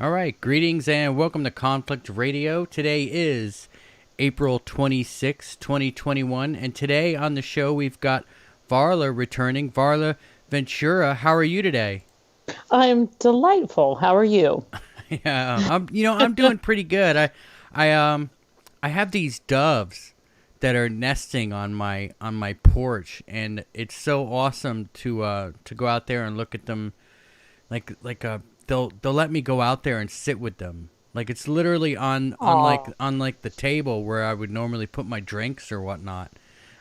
All right, greetings and welcome to Conflict Radio. Today is April 26, 2021, and today on the show we've got Varla returning. Varla Ventura, how are you today? I'm delightful. How are you? Yeah, I'm doing pretty good. I I have these doves that are nesting on my porch, and it's so awesome to go out there and look at them. They'll let me go out there and sit with them. Like it's literally Oh, on like the table where I would normally put my drinks or whatnot.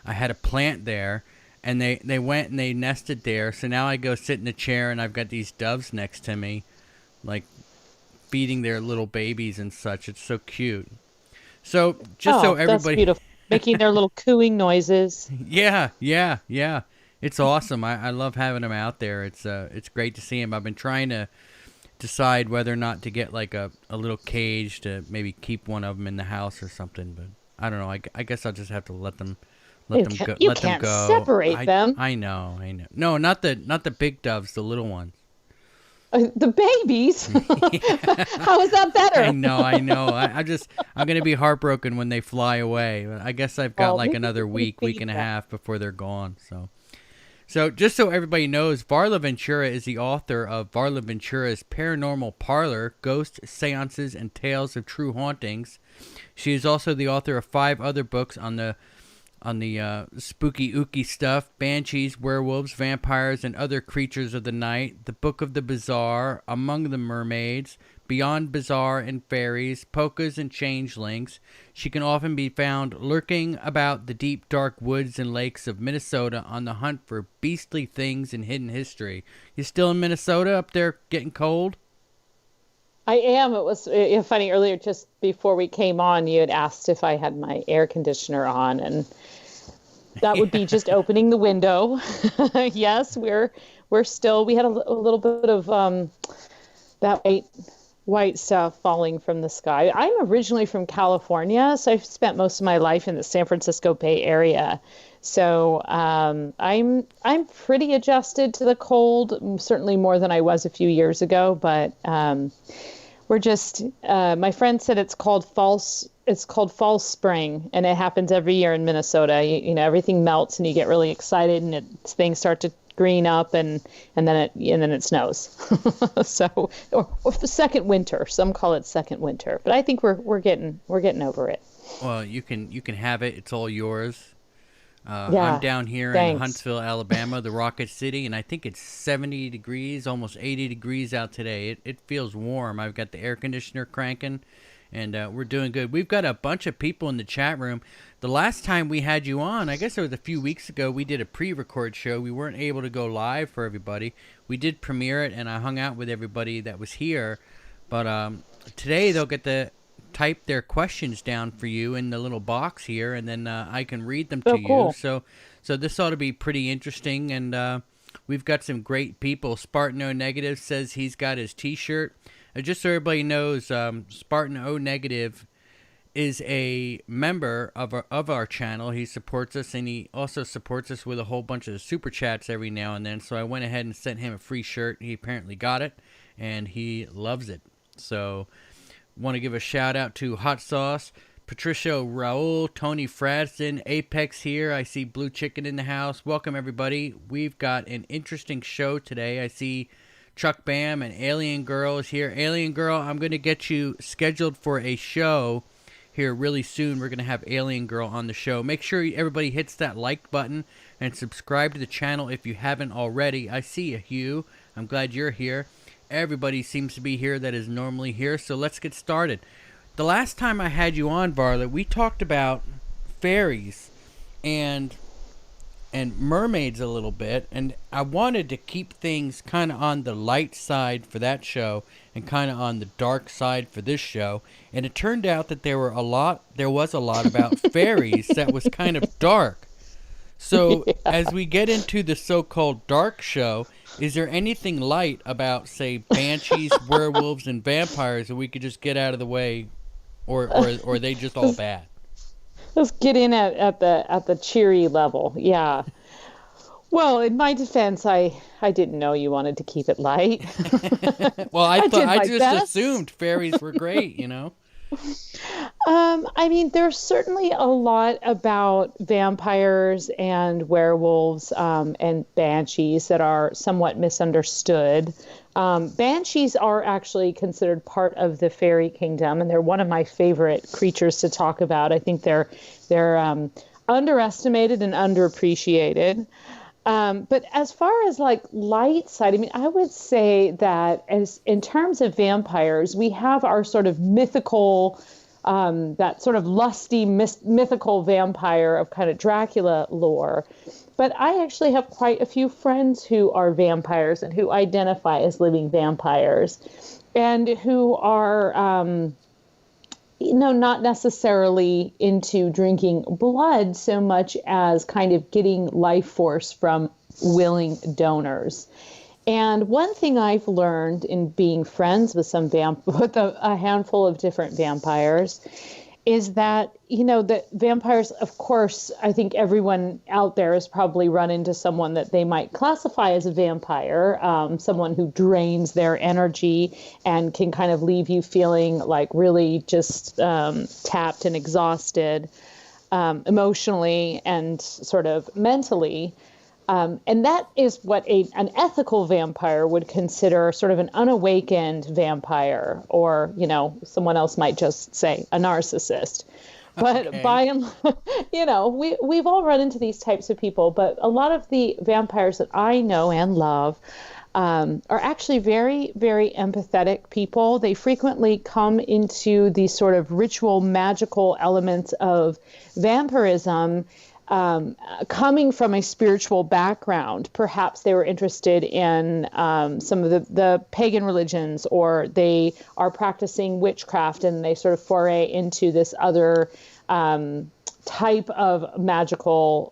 I had a plant there, and they went and they nested there. So now I go sit in the chair, and I've got these doves next to me, like feeding their little babies and such. It's so cute. So just so that's everybody, beautiful. Making their little cooing noises. yeah. It's awesome. I love having them out there. It's great to see them. I've been trying to decide whether or not to get like a little cage to maybe keep one of them in the house or something. But I don't know. I guess I'll just have to let You them can't, go. you Let them can't go. separate them. I know. I know. No, not the big doves. The little ones. The babies. Yeah. How is that I better? know. I know. I'm gonna be heartbroken when they fly away. I guess I've got Oh, like maybe another we week feed and a them. half before they're gone. So just so everybody knows, Varla Ventura is the author of Varla Ventura's Paranormal Parlor, Ghosts, Seances, and Tales of True Hauntings. She is also the author of 5 other books on the spooky ooky stuff: Banshees, Werewolves, Vampires, and Other Creatures of the Night, The Book of the Bizarre, Among the Mermaids, Beyond Bizarre and Fairies, Pookas and Changelings. She can often be found lurking about the deep dark woods and lakes of Minnesota on the hunt for beastly things and hidden history. You still in Minnesota up there getting cold? I am. It was funny earlier, just before we came on, you had asked if I had my air conditioner on, and that would be just opening the window. Yes, we're still. We had a little bit of that white stuff falling from the sky. I'm originally from California, so I've spent most of my life in the San Francisco Bay Area. So I'm pretty adjusted to the cold, certainly more than I was a few years ago. But we're just my friend said it's called false spring, and it happens every year in Minnesota. Everything melts and you get really excited, and things start to green up, and then it snows. So or second winter, some call it second winter, but I think we're getting over it. Well, you can have it. It's all yours. I'm Yeah, down here in thanks. Huntsville, Alabama, the Rocket City, and I think it's 70 degrees, almost 80 degrees out today. It feels warm. I've got the air conditioner cranking, and we're doing good. We've got a bunch of people in the chat room. The last time we had you on, I guess it was a few weeks ago, we did a pre-record show. We weren't able to go live for everybody. We did premiere it, and I hung out with everybody that was here. But today they'll get to type their questions down for you in the little box here, and then I can read them So to you. cool. So this ought to be pretty interesting, and we've got some great people. Spartan O Negative says he's got his T-shirt. Just so everybody knows, Spartan O Negative is a member of our channel. He supports us, and he also supports us with a whole bunch of super chats every now and then. So I went ahead and sent him a free shirt. He apparently got it, and he loves it. So want to give a shout out to Hot Sauce, Patricia, Raul, Tony Fradston, Apex here. I see Blue Chicken in the house. Welcome, everybody. We've got an interesting show today. I see Chuck Bam and Alien Girl is here. Alien Girl, I'm going to get you scheduled for a show here really soon. We're going to have Alien Girl on the show. Make sure everybody hits that like button and subscribe to the channel if you haven't already. I see you, Hugh. I'm glad you're here. Everybody seems to be here that is normally here, so let's get started. The last time I had you on, Varla, we talked about fairies and mermaids a little bit, and I wanted to keep things kind of on the light side for that show and kind of on the dark side for this show. And it turned out that there was a lot about fairies that was kind of dark. So, as we get into the so-called dark show, is there anything light about, say, banshees, werewolves, and vampires that we could just get out of the way, or are they just all bad? Let's get in at the cheery level. Yeah. Well, in my defense, I didn't know you wanted to keep it light. Well, I did I my just best. assumed fairies were great, you know. I mean, there's certainly a lot about vampires and werewolves and banshees that are somewhat misunderstood. Banshees are actually considered part of the fairy kingdom, and they're one of my favorite creatures to talk about. I think they're underestimated and underappreciated. But as far as like light side, I mean, I would say that as in terms of vampires, we have our sort of mythical, that sort of lusty mythical vampire of kind of Dracula lore. But I actually have quite a few friends who are vampires and who identify as living vampires and who are, not necessarily into drinking blood so much as kind of getting life force from willing donors. And one thing I've learned in being friends with with a handful of different vampires is that, the vampires, of course, I think everyone out there has probably run into someone that they might classify as a vampire, someone who drains their energy and can kind of leave you feeling like really just tapped and exhausted emotionally and sort of mentally. And that is what an ethical vampire would consider sort of an unawakened vampire, or, someone else might just say a narcissist. But Okay. by and we've all run into these types of people, but a lot of the vampires that I know and love are actually very, very empathetic people. They frequently come into these sort of ritual, magical elements of vampirism coming from a spiritual background. Perhaps they were interested in some of the pagan religions, or they are practicing witchcraft and they sort of foray into this other type of magical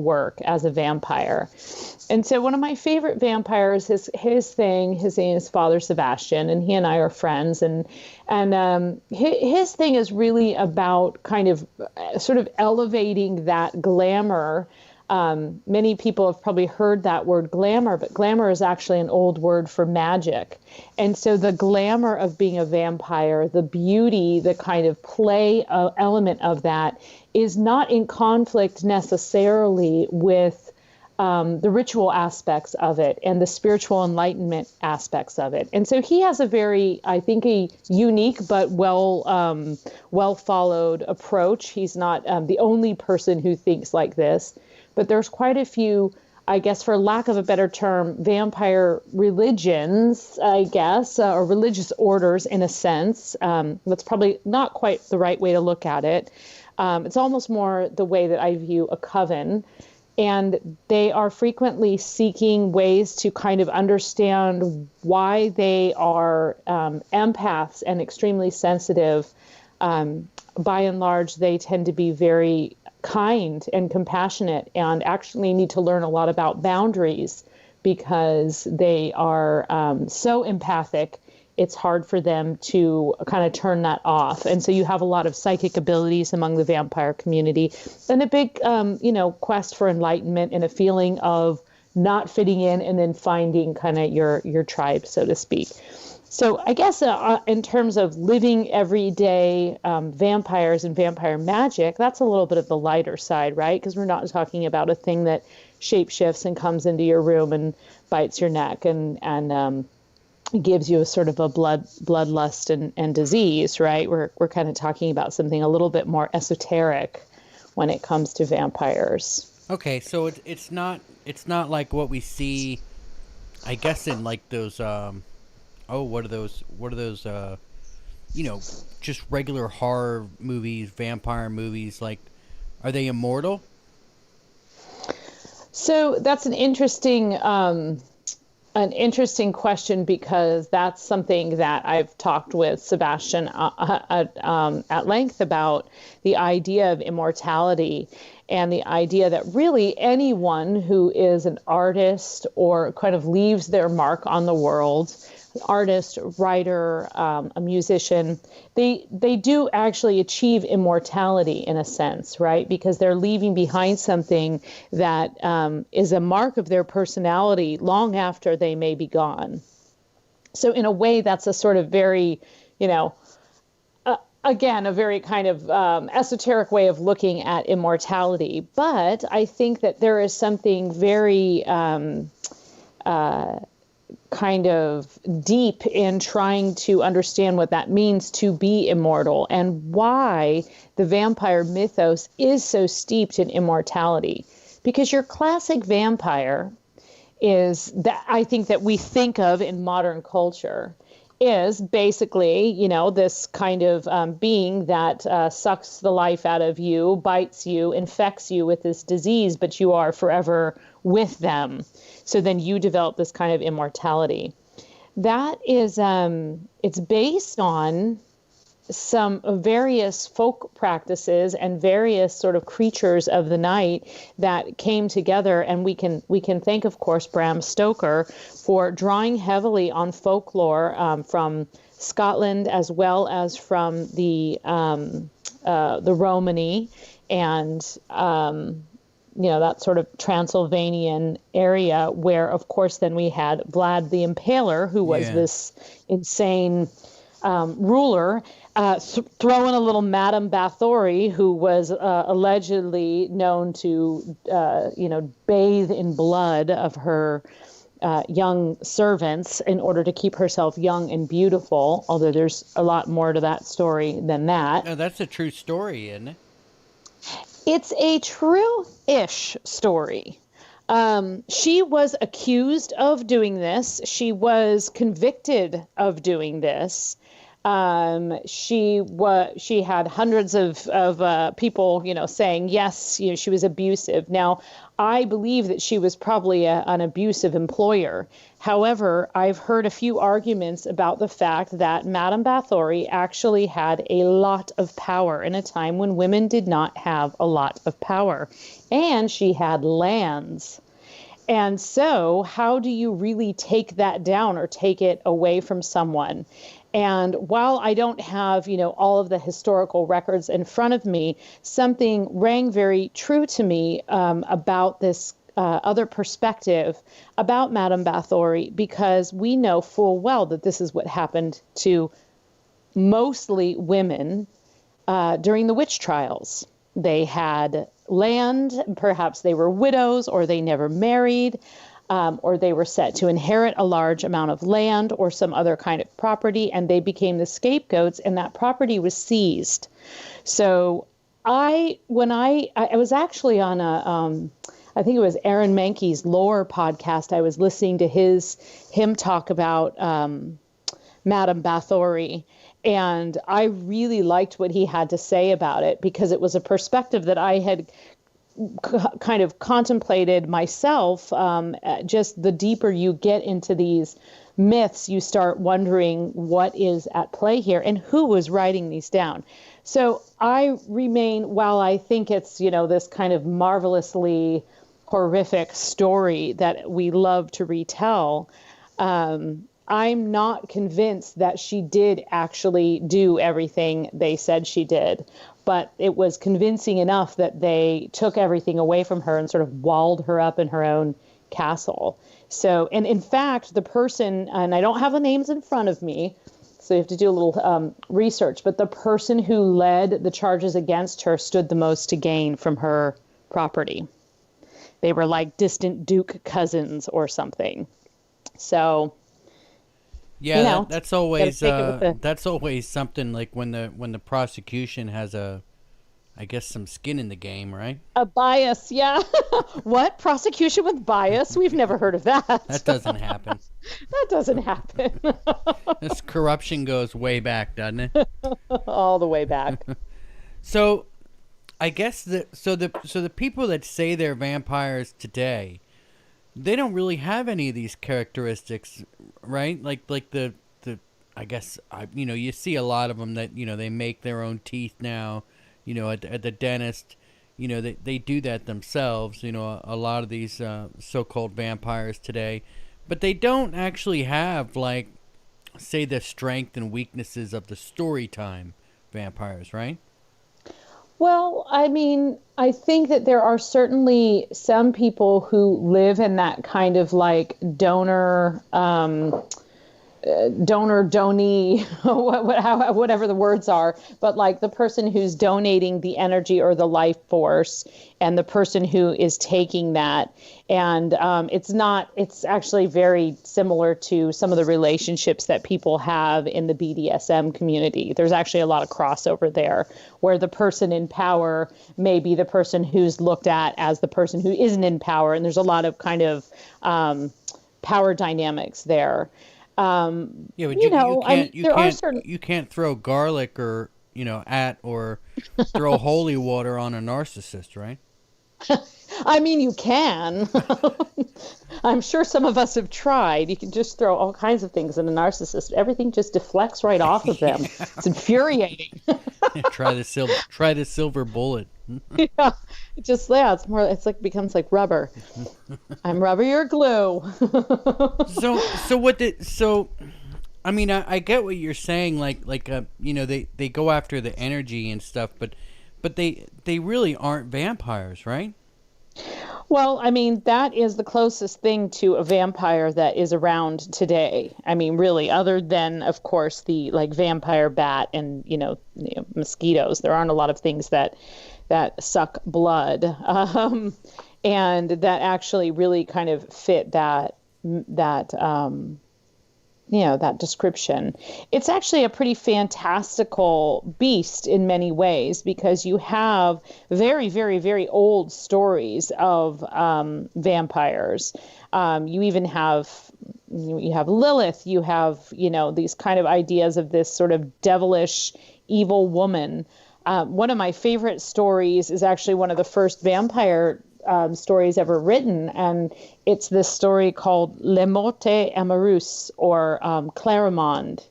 work as a vampire. And so one of my favorite vampires, his name is Father Sebastian, and he and I are friends. And his thing is really about kind of sort of elevating that glamour. Many people have probably heard that word glamour, but glamour is actually an old word for magic. And so the glamour of being a vampire, the beauty, the kind of play element of that is not in conflict necessarily with the ritual aspects of it and the spiritual enlightenment aspects of it. And so he has I think, a unique but well followed approach. He's not the only person who thinks like this, but there's quite a few, I guess, for lack of a better term, vampire religions, I guess, or religious orders in a sense. That's probably not quite the right way to look at it. It's almost more the way that I view a coven. And they are frequently seeking ways to kind of understand why they are empaths and extremely sensitive. By and large, they tend to be very kind and compassionate and actually need to learn a lot about boundaries because they are so empathic. It's hard for them to kind of turn that off. And so you have a lot of psychic abilities among the vampire community and a big, quest for enlightenment and a feeling of not fitting in and then finding kind of your tribe, so to speak. So I guess in terms of living everyday vampires and vampire magic, that's a little bit of the lighter side, right? Because we're not talking about a thing that shapeshifts and comes into your room and bites your neck and gives you a sort of a bloodlust and disease, right? We're kind of talking about something a little bit more esoteric when it comes to vampires. Okay, so it's not like what we see, I guess, in like those what are those just regular horror movies, vampire movies, like, are they immortal? So that's an interesting question, because that's something that I've talked with Sebastian at length about, the idea of immortality. and the idea that really anyone who is an artist or kind of leaves their mark on the world, an artist, writer, a musician, they do actually achieve immortality in a sense, right? Because they're leaving behind something that is a mark of their personality long after they may be gone. So in a way, that's a sort of very, again, a very kind of esoteric way of looking at immortality. But I think that there is something very kind of deep in trying to understand what that means to be immortal and why the vampire mythos is so steeped in immortality. Because your classic vampire is that I think that we think of in modern culture is basically, this kind of being that sucks the life out of you, bites you, infects you with this disease, but you are forever with them. So then you develop this kind of immortality. That is, it's based on some various folk practices and various sort of creatures of the night that came together, and we can thank, of course, Bram Stoker for drawing heavily on folklore from Scotland as well as from the Romany and that sort of Transylvanian area, where, of course, then we had Vlad the Impaler, who was this insane ruler. Throw in a little Madame Bathory, who was allegedly known to, bathe in blood of her young servants in order to keep herself young and beautiful, although there's a lot more to that story than that. No, that's a true story, isn't it? It's a true-ish story. She was accused of doing this. She was convicted of doing this. She had hundreds of people, saying yes, she was abusive. Now, I believe that she was probably an abusive employer. However, I've heard a few arguments about the fact that Madame Bathory actually had a lot of power in a time when women did not have a lot of power, and she had lands. And so how do you really take that down or take it away from someone? And while I don't have, all of the historical records in front of me, something rang very true to me about this other perspective about Madame Bathory, because we know full well that this is what happened to mostly women during the witch trials. They had land, perhaps they were widows, or they never married, or they were set to inherit a large amount of land or some other kind of property, and they became the scapegoats, and that property was seized. So when I was actually on I think it was Aaron Mankey's Lore podcast. I was listening to him talk about Madame Bathory, and I really liked what he had to say about it, because it was a perspective that I had kind of contemplated myself. Just the deeper you get into these myths, you start wondering what is at play here and who was writing these down. So I remain, while I think it's, this kind of marvelously horrific story that we love to retell, I'm not convinced that she did actually do everything they said she did. But it was convincing enough that they took everything away from her and sort of walled her up in her own castle. So, and in fact, the person, and I don't have the names in front of me, so you have to do a little research, but the person who led the charges against her stood the most to gain from her property. They were like distant Duke cousins or something. So, yeah, that's always something, like when the prosecution has I guess some skin in the game, right? A bias, yeah. What? Prosecution with bias? We've never heard of that. That doesn't happen. That doesn't happen. This corruption goes way back, doesn't it? All the way back. So, I guess the people that say they're vampires today, they don't really have any of these characteristics, right? Like the I guess you see a lot of them that they make their own teeth now, at the dentist, they do that themselves. A lot of these so-called vampires today, but they don't actually have, like, say, the strength and weaknesses of the story time vampires, right? Well, I mean, I think that there are certainly some people who live in that kind of like donor donee whatever the words are, but like the person who's donating the energy or the life force, and the person who is taking that. And it's actually very similar to some of the relationships that people have in the BDSM community. There's actually a lot of crossover there, where the person in power may be the person who's looked at as the person who isn't in power, and there's a lot of kind of power dynamics there. Yeah, but you can't throw garlic or or throw holy water on a narcissist, right? I mean, you can. I'm sure some of us have tried. You can just throw all kinds of things in a narcissist. Everything just deflects right off of them. It's infuriating. Try the silver bullet. Yeah, it's like becomes like rubber. I'm rubber, you're glue. I mean, I get what you're saying, they go after the energy and stuff, but they really aren't vampires, right? Well, I mean, that is the closest thing to a vampire that is around today. I mean, really, other than, of course, the like vampire bat and, mosquitoes. There aren't a lot of things that suck blood, and that actually really kind of fit that description. It's actually a pretty fantastical beast in many ways, because you have very, very, very old stories of vampires. You even have Lilith. You have these kind of ideas of this sort of devilish, evil woman. One of my favorite stories is actually one of the first vampire stories ever written, and it's this story called Le Morte Amoureuse, or Clairemont.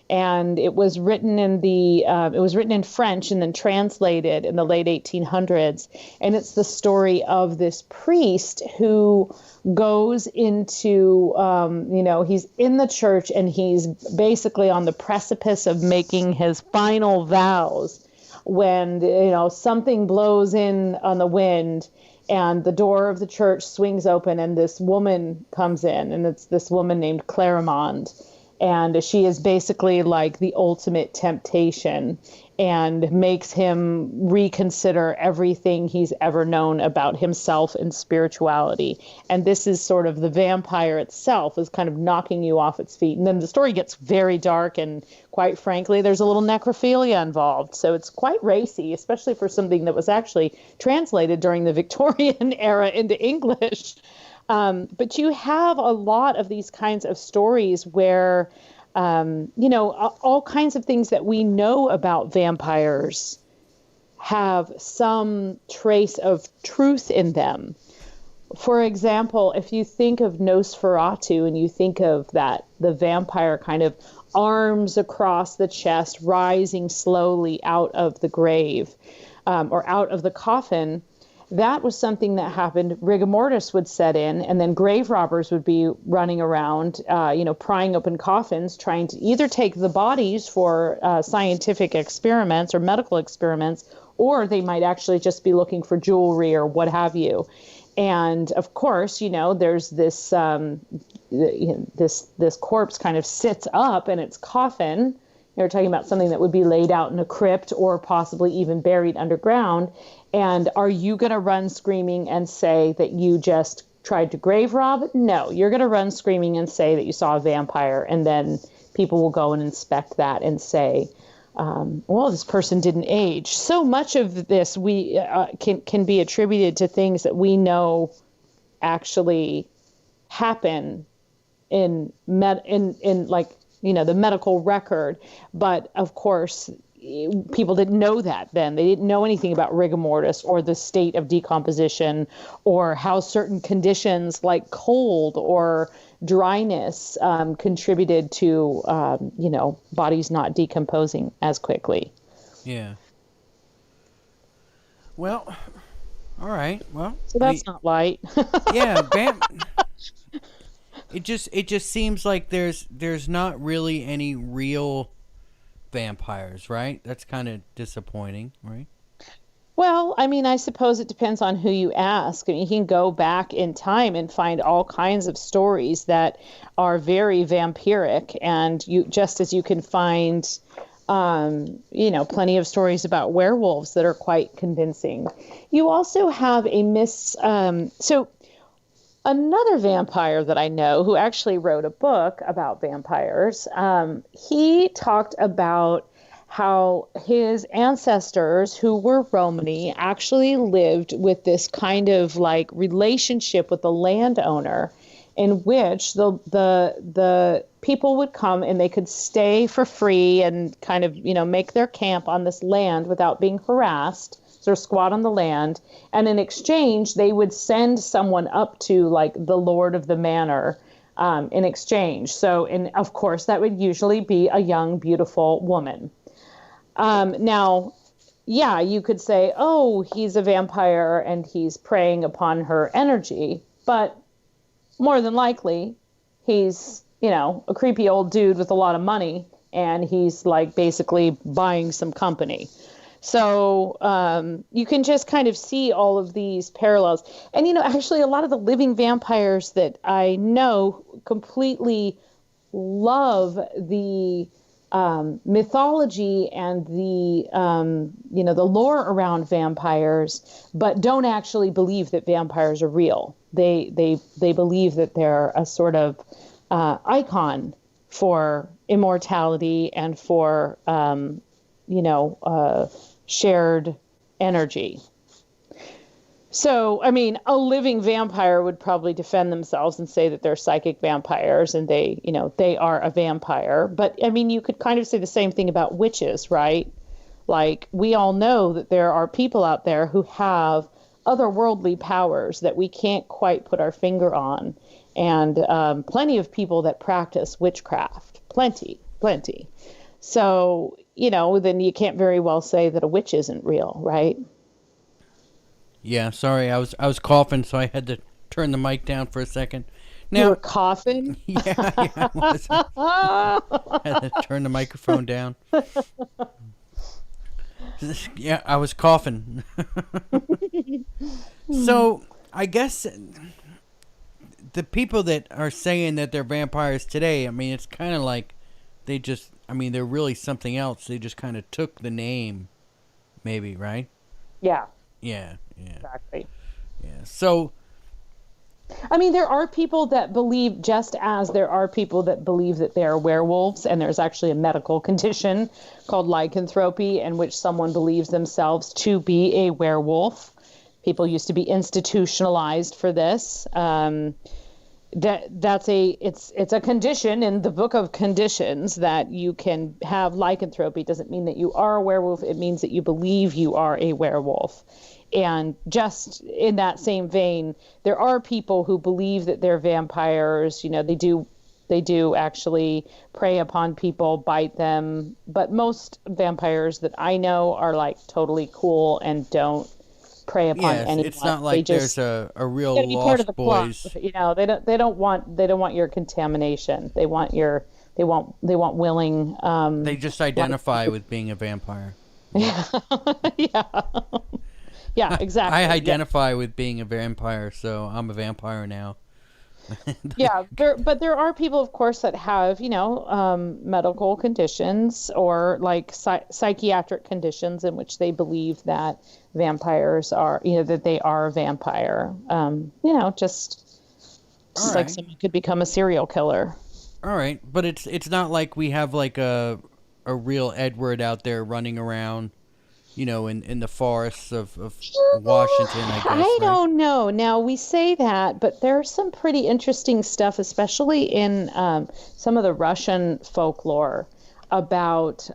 And it was written in French and then translated in the late 1800s. And it's the story of this priest who goes into, he's in the church, and he's basically on the precipice of making his final vows, when, something blows in on the wind, and the door of the church swings open, and this woman comes in, and it's this woman named Clairemont. And she is basically like the ultimate temptation, and makes him reconsider everything he's ever known about himself and spirituality. And this is sort of the vampire itself is kind of knocking you off its feet. And then the story gets very dark, and quite frankly, there's a little necrophilia involved. So it's quite racy, especially for something that was actually translated during the Victorian era into English. But you have a lot of these kinds of stories where, all kinds of things that we know about vampires have some trace of truth in them. For example, if you think of Nosferatu, and you think of that, the vampire kind of arms across the chest, rising slowly out of the grave, or out of the coffin, that was something that happened. Rigor mortis would set in, and then grave robbers would be running around, prying open coffins, trying to either take the bodies for scientific experiments or medical experiments, or they might actually just be looking for jewelry or what have you. And of course, there's this this corpse kind of sits up in its coffin. You're talking about something that would be laid out in a crypt, or possibly even buried underground. And are you going to run screaming and say that you just tried to grave rob? No, you're going to run screaming and say that you saw a vampire. And then people will go and inspect that and say, well, this person didn't age. So much of this we can be attributed to things that we know actually happen in the medical record. But of course, people didn't know that then. They didn't know anything about rigor mortis, or the state of decomposition, or how certain conditions like cold or dryness contributed to, bodies not decomposing as quickly. Yeah. Well, All right. Well, So that's not light. yeah, it just seems like there's not really any real vampires, right? That's kind of disappointing, right? Well, I mean, I suppose it depends on who you ask. I mean, you can go back in time and find all kinds of stories that are very vampiric, and you just as you can find, plenty of stories about werewolves that are quite convincing. You also have so another vampire that I know who actually wrote a book about vampires. He talked about how his ancestors who were Romany actually lived with this kind of like relationship with the landowner in which the people would come and they could stay for free and kind of, make their camp on this land without being harassed, sort of squat on the land. And in exchange, they would send someone up to like the lord of the manor in exchange. So, and of course, that would usually be a young, beautiful woman. Now, yeah, you could say, oh, he's a vampire and he's preying upon her energy, but more than likely, he's, a creepy old dude with a lot of money, and he's like basically buying some company. So you can just kind of see all of these parallels. And, actually, a lot of the living vampires that I know completely love the mythology and the lore around vampires, but don't actually believe that vampires are real. They believe that they're a sort of icon for immortality and for shared energy. So, I mean, a living vampire would probably defend themselves and say that they're psychic vampires and they are a vampire. But, I mean, you could kind of say the same thing about witches, right? Like, we all know that there are people out there who have otherworldly powers that we can't quite put our finger on. And plenty of people that practice witchcraft. Plenty. So, then you can't very well say that a witch isn't real, right? Yeah, sorry, I was coughing, so I had to turn the mic down for a second. Now, you were coughing? Yeah, I was. I had to turn the microphone down. Yeah, I was coughing. So, I guess the people that are saying that they're vampires today, I mean, it's kind of like they're really something else. They just kind of took the name, maybe, right? Yeah. Yeah. Exactly. Yeah. So, I mean, there are people that believe, just as there are people that believe that they are werewolves, and there's actually a medical condition called lycanthropy in which someone believes themselves to be a werewolf. People used to be institutionalized for this. It's a condition in the book of conditions that you can have lycanthropy. Doesn't mean that you are a werewolf. It means that you believe you are a werewolf. And just in that same vein, there are people who believe that they're vampires. They do actually prey upon people, bite them. But most vampires that I know are like totally cool and don't prey upon anyone. It's not like there's a real Lost Boys. They don't want your contamination. They want willing. They just identify with being a vampire. Yeah. Yeah. Yeah, exactly. I identify with being a vampire, so I'm a vampire now. Yeah, but there are people, of course, that have, medical conditions or like psychiatric conditions in which they believe that vampires are, that they are a vampire. Just like someone could become a serial killer. All right, but it's not like we have like a real Edward out there running around. In the forests of Washington, I guess. I don't know. Now, we say that, but there's some pretty interesting stuff, especially in some of the Russian folklore about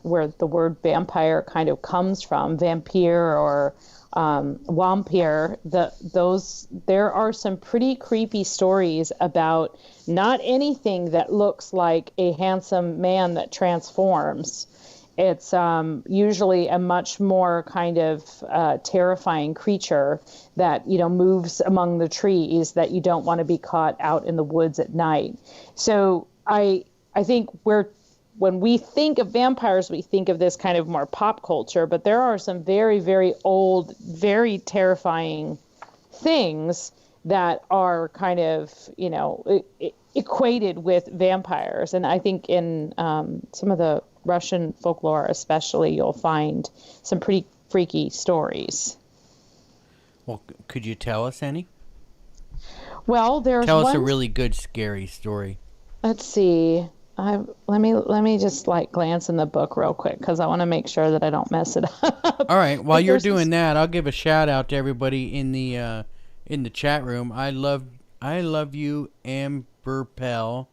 where the word vampire kind of comes from, vampire or vampire. There are some pretty creepy stories about not anything that looks like a handsome man that transforms. It's usually a much more kind of terrifying creature that, moves among the trees that you don't want to be caught out in the woods at night. So I think when we think of vampires, we think of this kind of more pop culture, but there are some very, very old, very terrifying things that are kind of, equated with vampires. And I think in some of the Russian folklore especially, you'll find some pretty freaky stories. Well, could you tell us any? Well, Tell us a really good scary story. Let's see. Let me just glance in the book real quick because I want to make sure that I don't mess it up. All right. While you're doing that, I'll give a shout out to everybody in the chat room. I love you. Amber Pell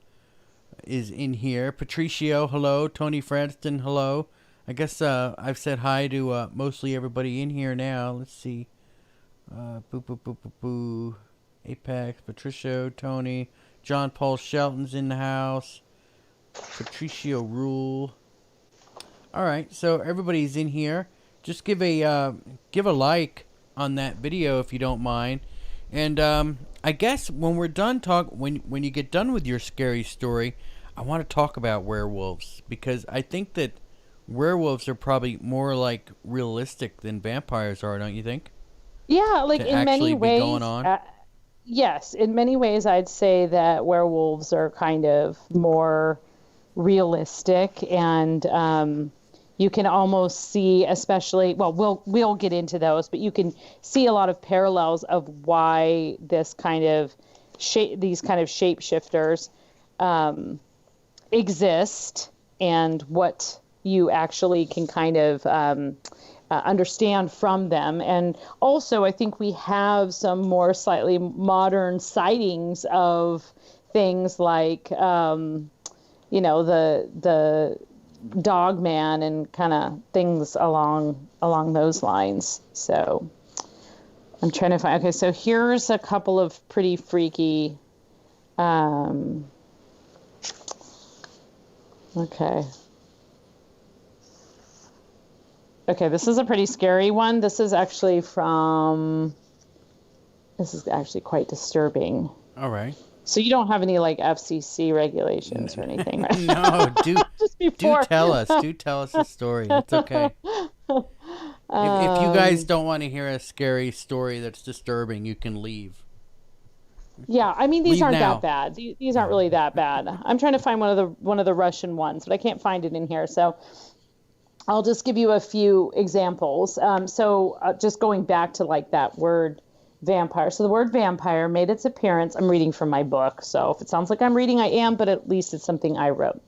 is in here. Patricio, hello. Tony Franston, hello. I guess I've said hi to mostly everybody in here now. Let's see. Apex, Patricio, Tony, John Paul Shelton's in the house. Patricio Rule. All right, so everybody's in here. Just give a like on that video if you don't mind. And I guess when we're done when you get done with your scary story, I want to talk about werewolves because I think that werewolves are probably more realistic than vampires are, don't you think? Yeah, in many ways. Going on? Yes, in many ways, I'd say that werewolves are kind of more realistic, and you can almost see, especially, well, we'll get into those, but you can see a lot of parallels of why these kind of shapeshifters exist and what you actually can kind of understand from them. And also, I think we have some more slightly modern sightings of things like, the dog man and kind of things along those lines. So I'm trying to find. Okay, so here's a couple of pretty freaky. Okay, this is a pretty scary one. This is actually quite disturbing. All right. So you don't have any FCC regulations or anything, right? No, do tell us. Do tell us a story. It's okay. If you guys don't want to hear a scary story that's disturbing, you can leave. Yeah, I mean these aren't now. that bad. These aren't really that bad. I'm trying to find one of the Russian ones, but I can't find it in here. So I'll just give you a few examples. Just going back to that word vampire. So the word vampire made its appearance. I'm reading from my book, so if it sounds like I'm reading, I am, but at least it's something I wrote.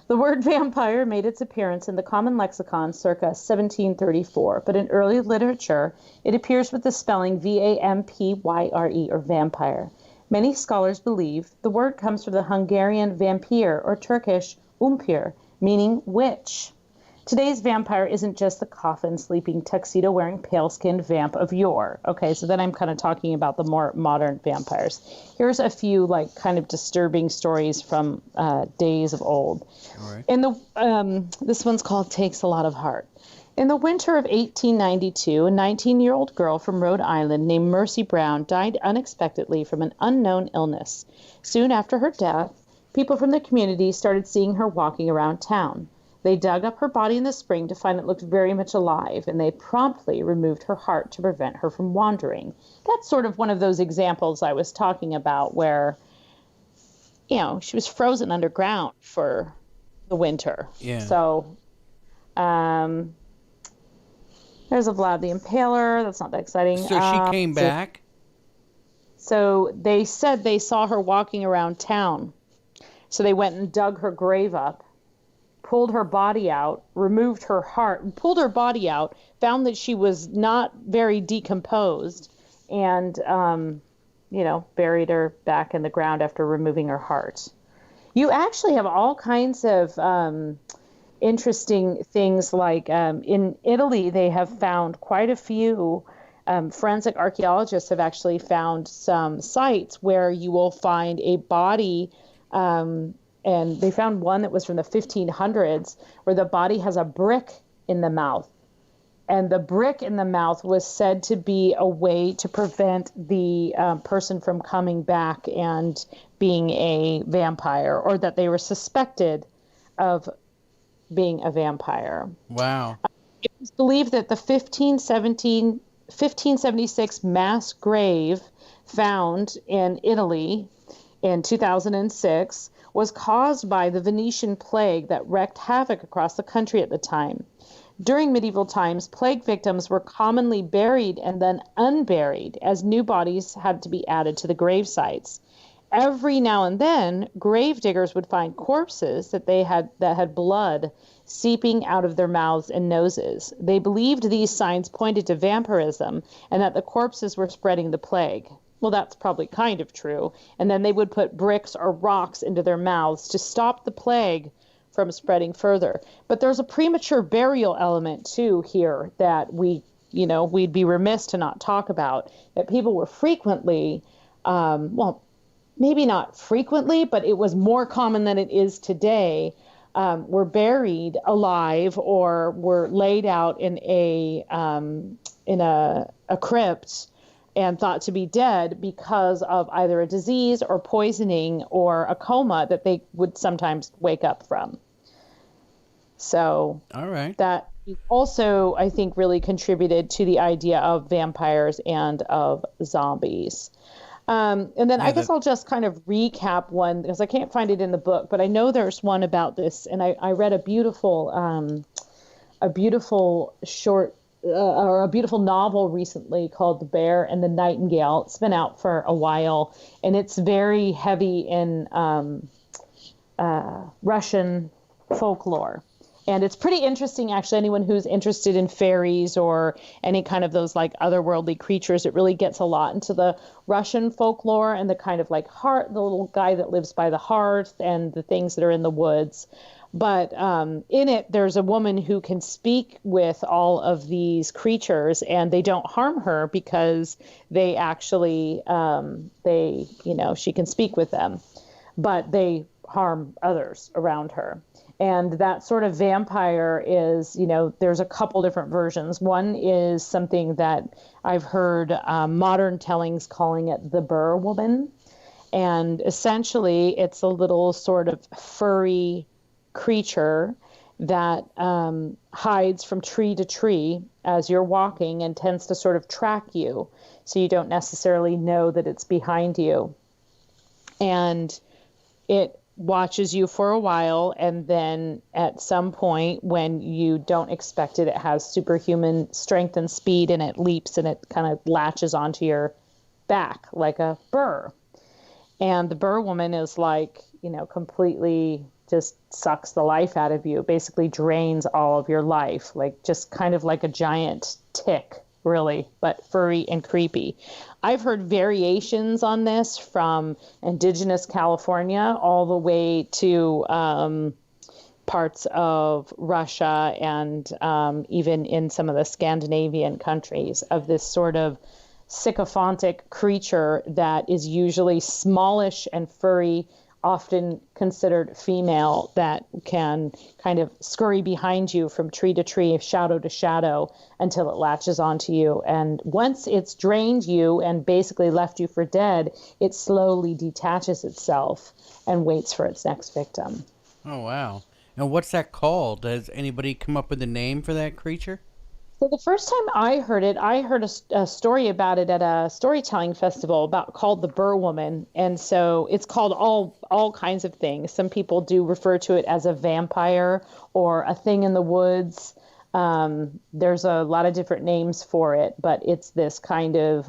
The word vampire made its appearance in the common lexicon circa 1734, but in early literature, it appears with the spelling vampyre, or vampire. Many scholars believe the word comes from the Hungarian vampir or Turkish umpir, meaning witch. Today's vampire isn't just the coffin sleeping tuxedo-wearing pale-skinned vamp of yore. Okay, so then I'm kind of talking about the more modern vampires. Here's a few kind of disturbing stories from days of old. All right. In the this one's called "Takes a Lot of Heart." In the winter of 1892, a 19-year-old girl from Rhode Island named Mercy Brown died unexpectedly from an unknown illness. Soon after her death, people from the community started seeing her walking around town. They dug up her body in the spring to find it looked very much alive, and they promptly removed her heart to prevent her from wandering. That's sort of one of those examples I was talking about where, she was frozen underground for the winter. Yeah. So, there's a Vlad the Impaler. That's not that exciting. So she came back? So they said they saw her walking around town. So they went and dug her grave up, pulled her body out, removed her heart, pulled her body out, found that she was not very decomposed, and, buried her back in the ground after removing her heart. You actually have all kinds of interesting things in Italy, they have found quite a few. Forensic archaeologists have actually found some sites where you will find a body and they found one that was from the 1500s where the body has a brick in the mouth. And the brick in the mouth was said to be a way to prevent the person from coming back and being a vampire, or that they were suspected of being a vampire. Wow. It was believed that the 1576 mass grave found in Italy in 2006 was caused by the Venetian plague that wreaked havoc across the country at the time. During medieval times, plague victims were commonly buried and then unburied, as new bodies had to be added to the grave sites. Every now and then, grave diggers would find corpses that had blood seeping out of their mouths and noses. They believed these signs pointed to vampirism and that the corpses were spreading the plague. Well, that's probably kind of true. And then they would put bricks or rocks into their mouths to stop the plague from spreading further. But there's a premature burial element too here that we'd be remiss to not talk about, that people were frequently, maybe not frequently, but it was more common than it is today, were buried alive or were laid out in a crypt and thought to be dead because of either a disease or poisoning or a coma that they would sometimes wake up from. So all right, that also, I think, really contributed to the idea of vampires and of zombies. And then I guess I'll just kind of recap one, because I can't find it in the book, but I know there's one about this, and I read a beautiful short or a beautiful novel recently called The Bear and the Nightingale. It's been out for a while, and it's very heavy in Russian folklore. And it's pretty interesting, actually. Anyone who's interested in fairies or any kind of those like otherworldly creatures, it really gets a lot into the Russian folklore and the kind of like heart, the little guy that lives by the hearth and the things that are in the woods. But in it, there's a woman who can speak with all of these creatures, and they don't harm her because they actually, she can speak with them, but they harm others around her. And that sort of vampire is, there's a couple different versions. One is something that I've heard modern tellings calling it the Burr woman. And essentially, it's a little sort of furry creature that hides from tree to tree as you're walking and tends to sort of track you, so you don't necessarily know that it's behind you. And it watches you for a while, and then at some point when you don't expect it, it has superhuman strength and speed, and it leaps and it kind of latches onto your back like a burr. And the Burr woman is like, completely just sucks the life out of you, basically drains all of your life, like just kind of like a giant tick, really, but furry and creepy. I've heard variations on this from indigenous California all the way to parts of Russia and even in some of the Scandinavian countries, of this sort of sycophantic creature that is usually smallish and furry, often considered female, that can kind of scurry behind you from tree to tree, shadow to shadow, until it latches onto you. And once it's drained you and basically left you for dead, it slowly detaches itself and waits for its next victim. Oh, wow. And what's that called? Has anybody come up with a name for that creature? So the first time I heard it, I heard a story about it at a storytelling festival called The Burr Woman. And so it's called all kinds of things. Some people do refer to it as a vampire or a thing in the woods. There's a lot of different names for it, but it's this kind of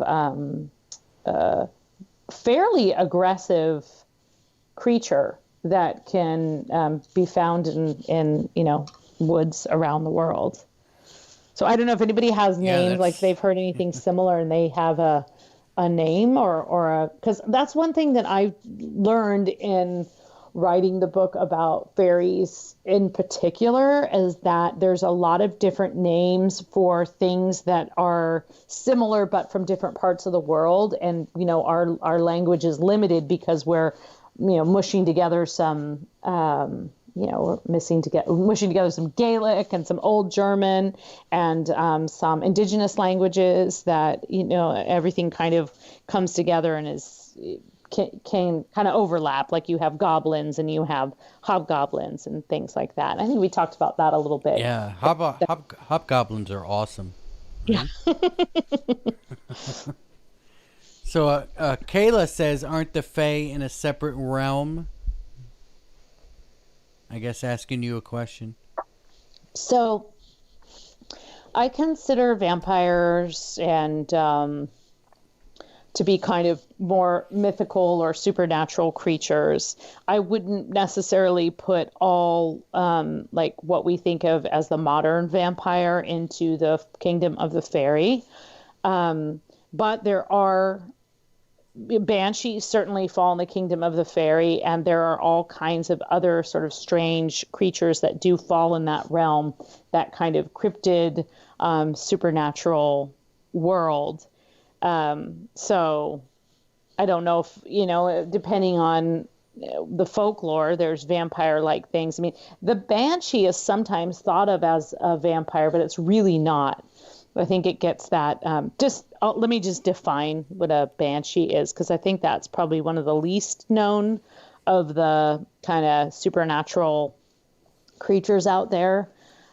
fairly aggressive creature that can be found in woods around the world. So I don't know if anybody has names, like they've heard anything similar and they have a name or because that's one thing that I learned in writing the book about fairies in particular, is that there's a lot of different names for things that are similar but from different parts of the world. And, our language is limited because we're mushing together some, mushing together some Gaelic and some Old German and some indigenous languages that, everything kind of comes together and can kind of overlap. Like you have goblins and you have hobgoblins and things like that. I think we talked about that a little bit. Yeah, hobgoblins are awesome. Right? So Kayla says, aren't the Fae in a separate realm? I guess asking you a question. So I consider vampires and to be kind of more mythical or supernatural creatures. I wouldn't necessarily put all like what we think of as the modern vampire into the kingdom of the fairy. But there are Banshees certainly fall in the kingdom of the fairy, and there are all kinds of other sort of strange creatures that do fall in that realm, that kind of cryptid, supernatural world. So I don't know if, depending on the folklore, there's vampire-like things. I mean, the Banshee is sometimes thought of as a vampire, but it's really not. I think it gets that. Let me just define what a Banshee is, because I think that's probably one of the least known of the kind of supernatural creatures out there.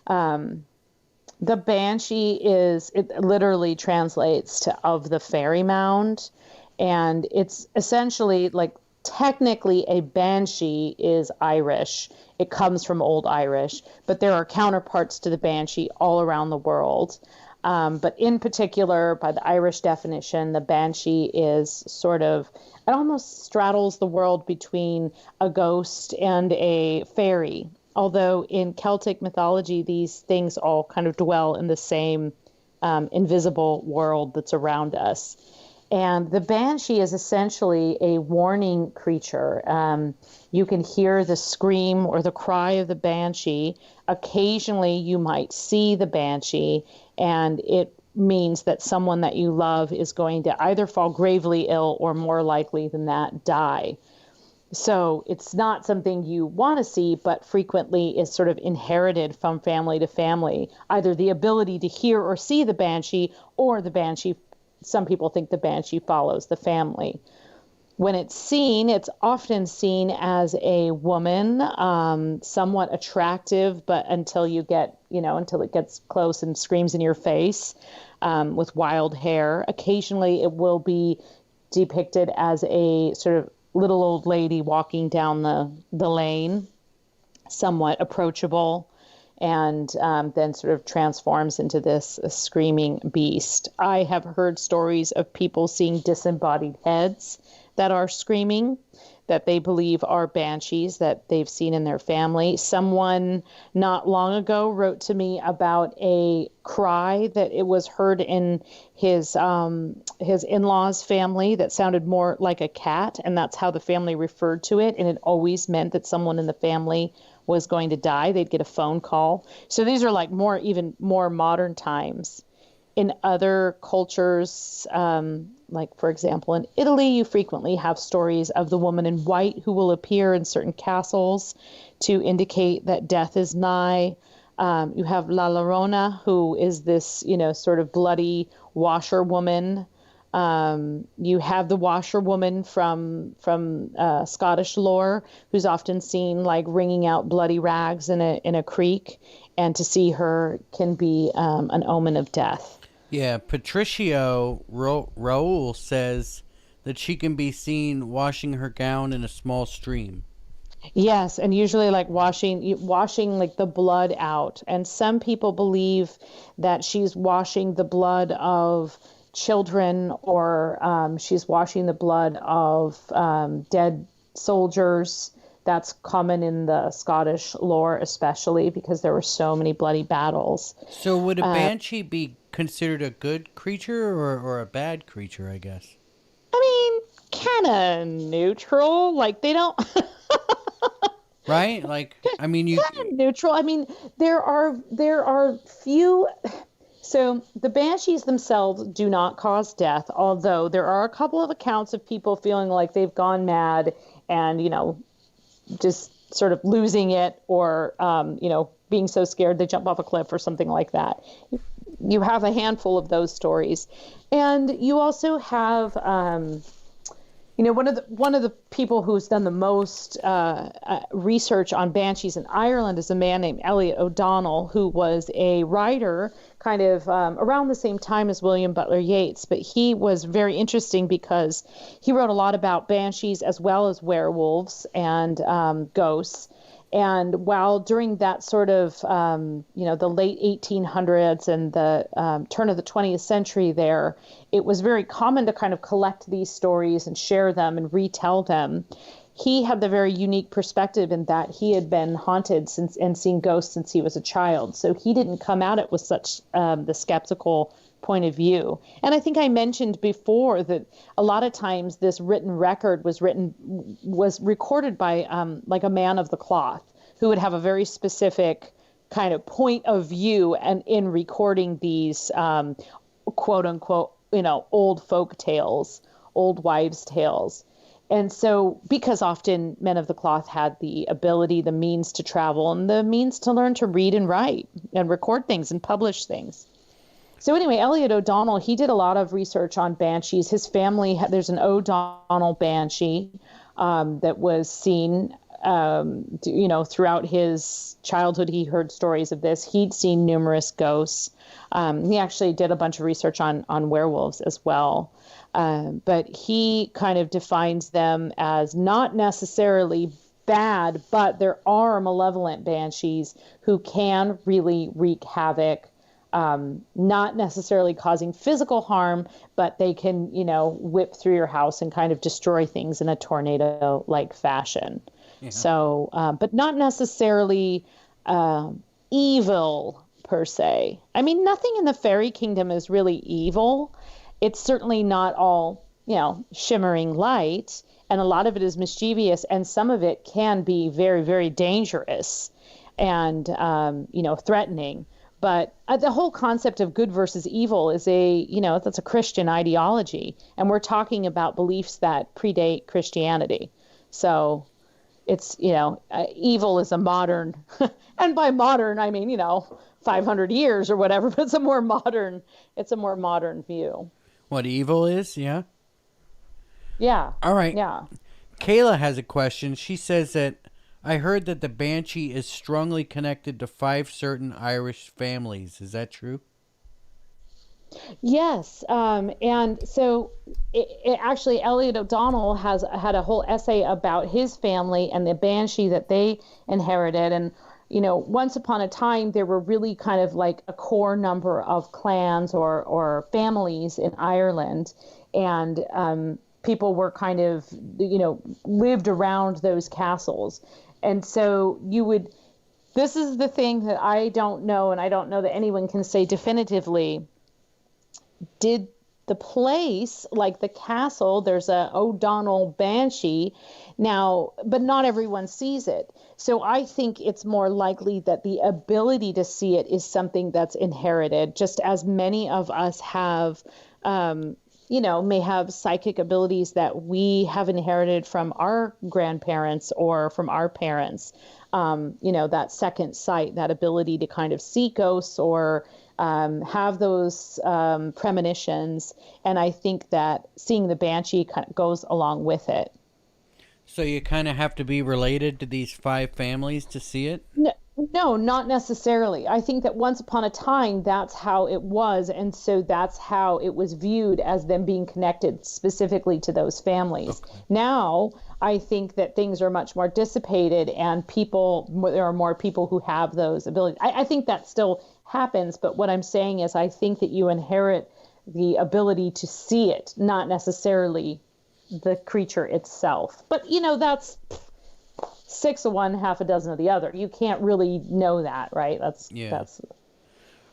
The Banshee it literally translates to of the fairy mound, and it's essentially like technically a Banshee is Irish. It comes from Old Irish, but there are counterparts to the Banshee all around the world. But in particular, by the Irish definition, the Banshee is it almost straddles the world between a ghost and a fairy. Although in Celtic mythology, these things all kind of dwell in the same invisible world that's around us. And the Banshee is essentially a warning creature. You can hear the scream or the cry of the Banshee. Occasionally, you might see the Banshee, and it means that someone that you love is going to either fall gravely ill or, more likely than that, die. So it's not something you want to see, but frequently is sort of inherited from family to family, either the ability to hear or see the Banshee, or the Banshee. Some people think the Banshee follows the family. When it's seen, it's often seen as a woman, somewhat attractive, but until it gets close and screams in your face, with wild hair. Occasionally it will be depicted as a sort of little old lady walking down the lane, somewhat approachable, and then sort of transforms into this screaming beast. I have heard stories of people seeing disembodied heads that are screaming, that they believe are banshees that they've seen in their family. Someone not long ago wrote to me about a cry that it was heard in his in-laws' family that sounded more like a cat, and that's how the family referred to it, and it always meant that someone in the family was going to die. They'd get a phone call. So these are like even more modern times. In other cultures, like for example in Italy, you frequently have stories of the woman in white who will appear in certain castles to indicate that death is nigh. You have La Llorona, who is this, sort of bloody washerwoman. You have the washerwoman from Scottish lore, who's often seen like wringing out bloody rags in a creek, and to see her can be an omen of death. Yeah, Patricio Raul says that she can be seen washing her gown in a small stream. Yes, and usually like washing like the blood out. And some people believe that she's washing the blood of children, or she's washing the blood of dead soldiers. That's common in the Scottish lore, especially because there were so many bloody battles. So would a banshee be considered a good creature or a bad creature, I guess? I mean, kind of neutral. Like, they don't... Right? Like, I mean, you... Kind of neutral. I mean, there are few... So the banshees themselves do not cause death, although there are a couple of accounts of people feeling like they've gone mad and, just sort of losing it, or, being so scared they jump off a cliff or something like that. You have a handful of those stories. And you also have, one of the people who's done the most research on banshees in Ireland is a man named Elliot O'Donnell, who was a writer kind of around the same time as William Butler Yeats. But he was very interesting because he wrote a lot about banshees as well as werewolves and ghosts. And while during that sort of, the late 1800s and the turn of the 20th century there, it was very common to kind of collect these stories and share them and retell them. He had the very unique perspective in that he had been haunted since and seen ghosts since he was a child. So he didn't come at it with such the skeptical point of view. And I think I mentioned before that a lot of times this written record was recorded by like a man of the cloth who would have a very specific kind of point of view and in recording these quote unquote, old folk tales, old wives' tales. And so because often men of the cloth had the ability, the means to travel and the means to learn to read and write and record things and publish things. So anyway, Elliot O'Donnell, he did a lot of research on banshees. His family, there's an O'Donnell banshee that was seen, throughout his childhood. He heard stories of this. He'd seen numerous ghosts. He actually did a bunch of research on werewolves as well. But he kind of defines them as not necessarily bad, but there are malevolent banshees who can really wreak havoc. Not necessarily causing physical harm, but they can, whip through your house and kind of destroy things in a tornado-like fashion. Yeah. So, but not necessarily evil per se. I mean, nothing in the fairy kingdom is really evil. It's certainly not all, shimmering light, and a lot of it is mischievous, and some of it can be very, very dangerous and, threatening. But the whole concept of good versus evil is that's a Christian ideology. And we're talking about beliefs that predate Christianity. So it's, evil is a modern, and by modern, I mean, 500 years or whatever, but it's a more modern view. What evil is? Yeah. Yeah. All right. Yeah. Kayla has a question. She says that I heard that the Banshee is strongly connected to 5 certain Irish families. Is that true? Yes. And so it actually, Elliot O'Donnell has had a whole essay about his family and the Banshee that they inherited. And, once upon a time, there were really kind of like a core number of clans or families in Ireland. And people were kind of, lived around those castles. And so this is the thing that I don't know, and I don't know that anyone can say definitively. Did the place, like the castle, there's a O'Donnell Banshee now, but not everyone sees it. So I think it's more likely that the ability to see it is something that's inherited, just as many of us have, may have psychic abilities that we have inherited from our grandparents or from our parents. That second sight, that ability to kind of see ghosts or have those premonitions. And I think that seeing the Banshee kind of goes along with it. So you kind of have to be related to these 5 families to see it? No, not necessarily. I think that once upon a time, that's how it was. And so that's how it was viewed, as them being connected specifically to those families. Okay. Now, I think that things are much more dissipated and there are more people who have those abilities. I think that still happens. But what I'm saying is I think that you inherit the ability to see it, not necessarily the creature itself. But, that's 6 of one, half a dozen of the other. You can't really know that, right? That's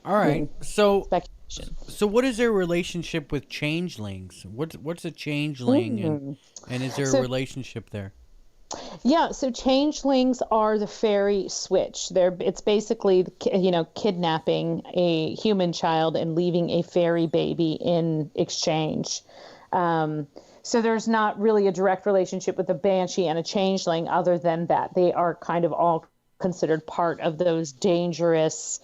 all right. So speculation. So what is their relationship with changelings? What's a changeling, and is there a relationship there? Yeah, so changelings are the fairy switch. It's basically, kidnapping a human child and leaving a fairy baby in exchange. So there's not really a direct relationship with a banshee and a changeling other than that they are kind of all considered part of those dangerous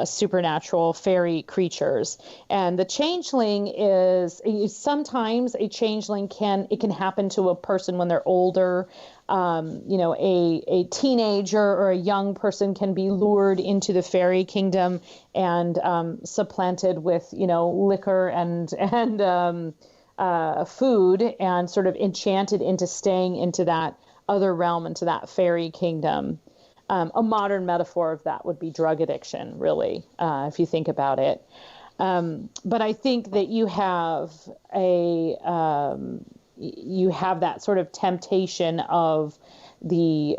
supernatural fairy creatures. And the changeling is sometimes a changeling can happen to a person when they're older. A teenager or a young person can be lured into the fairy kingdom and supplanted with, liquor and food, and sort of enchanted into staying into that other realm, into that fairy kingdom. A modern metaphor of that would be drug addiction, really, if you think about it. But I think that you have that sort of temptation of the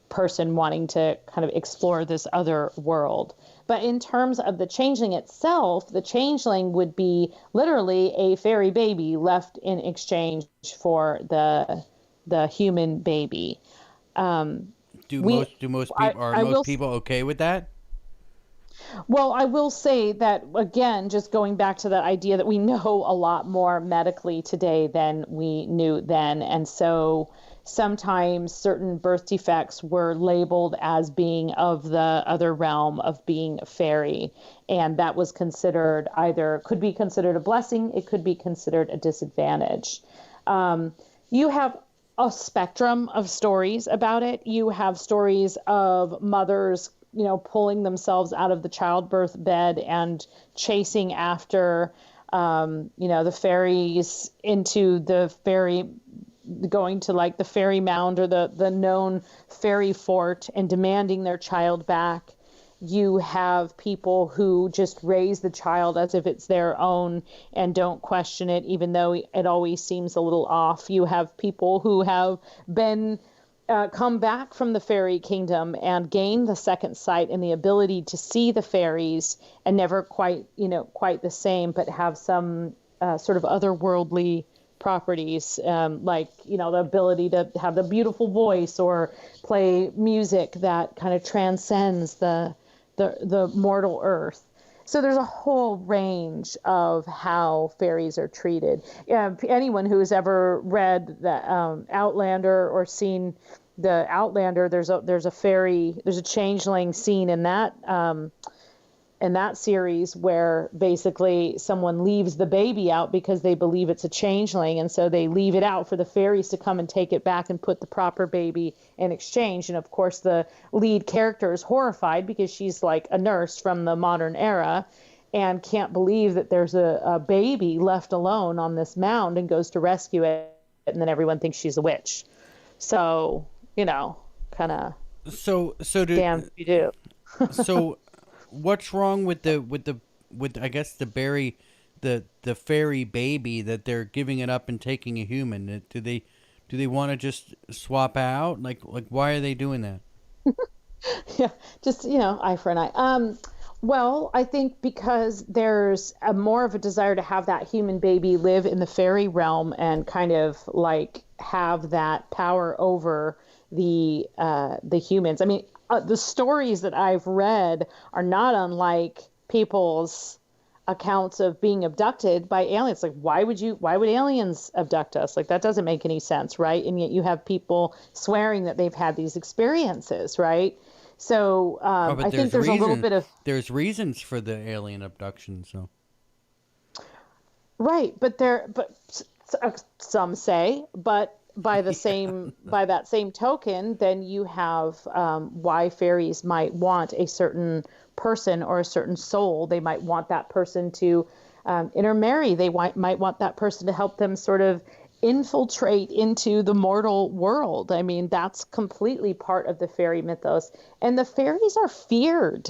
person wanting to kind of explore this other world. But in terms of the changeling itself, the changeling would be literally a fairy baby left in exchange for the human baby. Most people okay with that? Well, I will say that, again, just going back to that idea that we know a lot more medically today than we knew then. And so sometimes certain birth defects were labeled as being of the other realm, of being a fairy. And that was considered could be considered a blessing, it could be considered a disadvantage. You have a spectrum of stories about it. You have stories of mothers, pulling themselves out of the childbirth bed and chasing after, the fairies into going to like the fairy mound or the known fairy fort and demanding their child back. You have people who just raise the child as if it's their own and don't question it, even though it always seems a little off. You have people who have been come back from the fairy kingdom and gain the second sight and the ability to see the fairies, and never quite the same, but have some sort of otherworldly properties, like the ability to have the beautiful voice or play music that kind of transcends the mortal earth. So there's a whole range of how fairies are treated. Anyone who's ever read the Outlander or seen the Outlander, there's a changeling scene in that series where basically someone leaves the baby out because they believe it's a changeling, and so they leave it out for the fairies to come and take it back and put the proper baby in exchange. And of course the lead character is horrified because she's like a nurse from the modern era and can't believe that there's a baby left alone on this mound, and goes to rescue it, and then everyone thinks she's a witch. So kind of damn if you do. So what's wrong with I guess the fairy baby that they're giving it up and taking a human? Do they want to just swap out? Like why are they doing that? Yeah, just eye for an eye. Well, I think because there's more of a desire to have that human baby live in the fairy realm and kind of like have that power over the humans. I mean, the stories that I've read are not unlike people's accounts of being abducted by aliens. Like, why would aliens abduct us? Like, that doesn't make any sense, right? And yet you have people swearing that they've had these experiences, right? So I think there's a little bit of... There's reasons for the alien abduction, so... Right, but some say, but by the same by that same token, then you have why fairies might want a certain person or a certain soul. They might want that person to intermarry. They might want that person to help them sort of infiltrate into the mortal world. I mean, that's completely part of the fairy mythos. And the fairies are feared.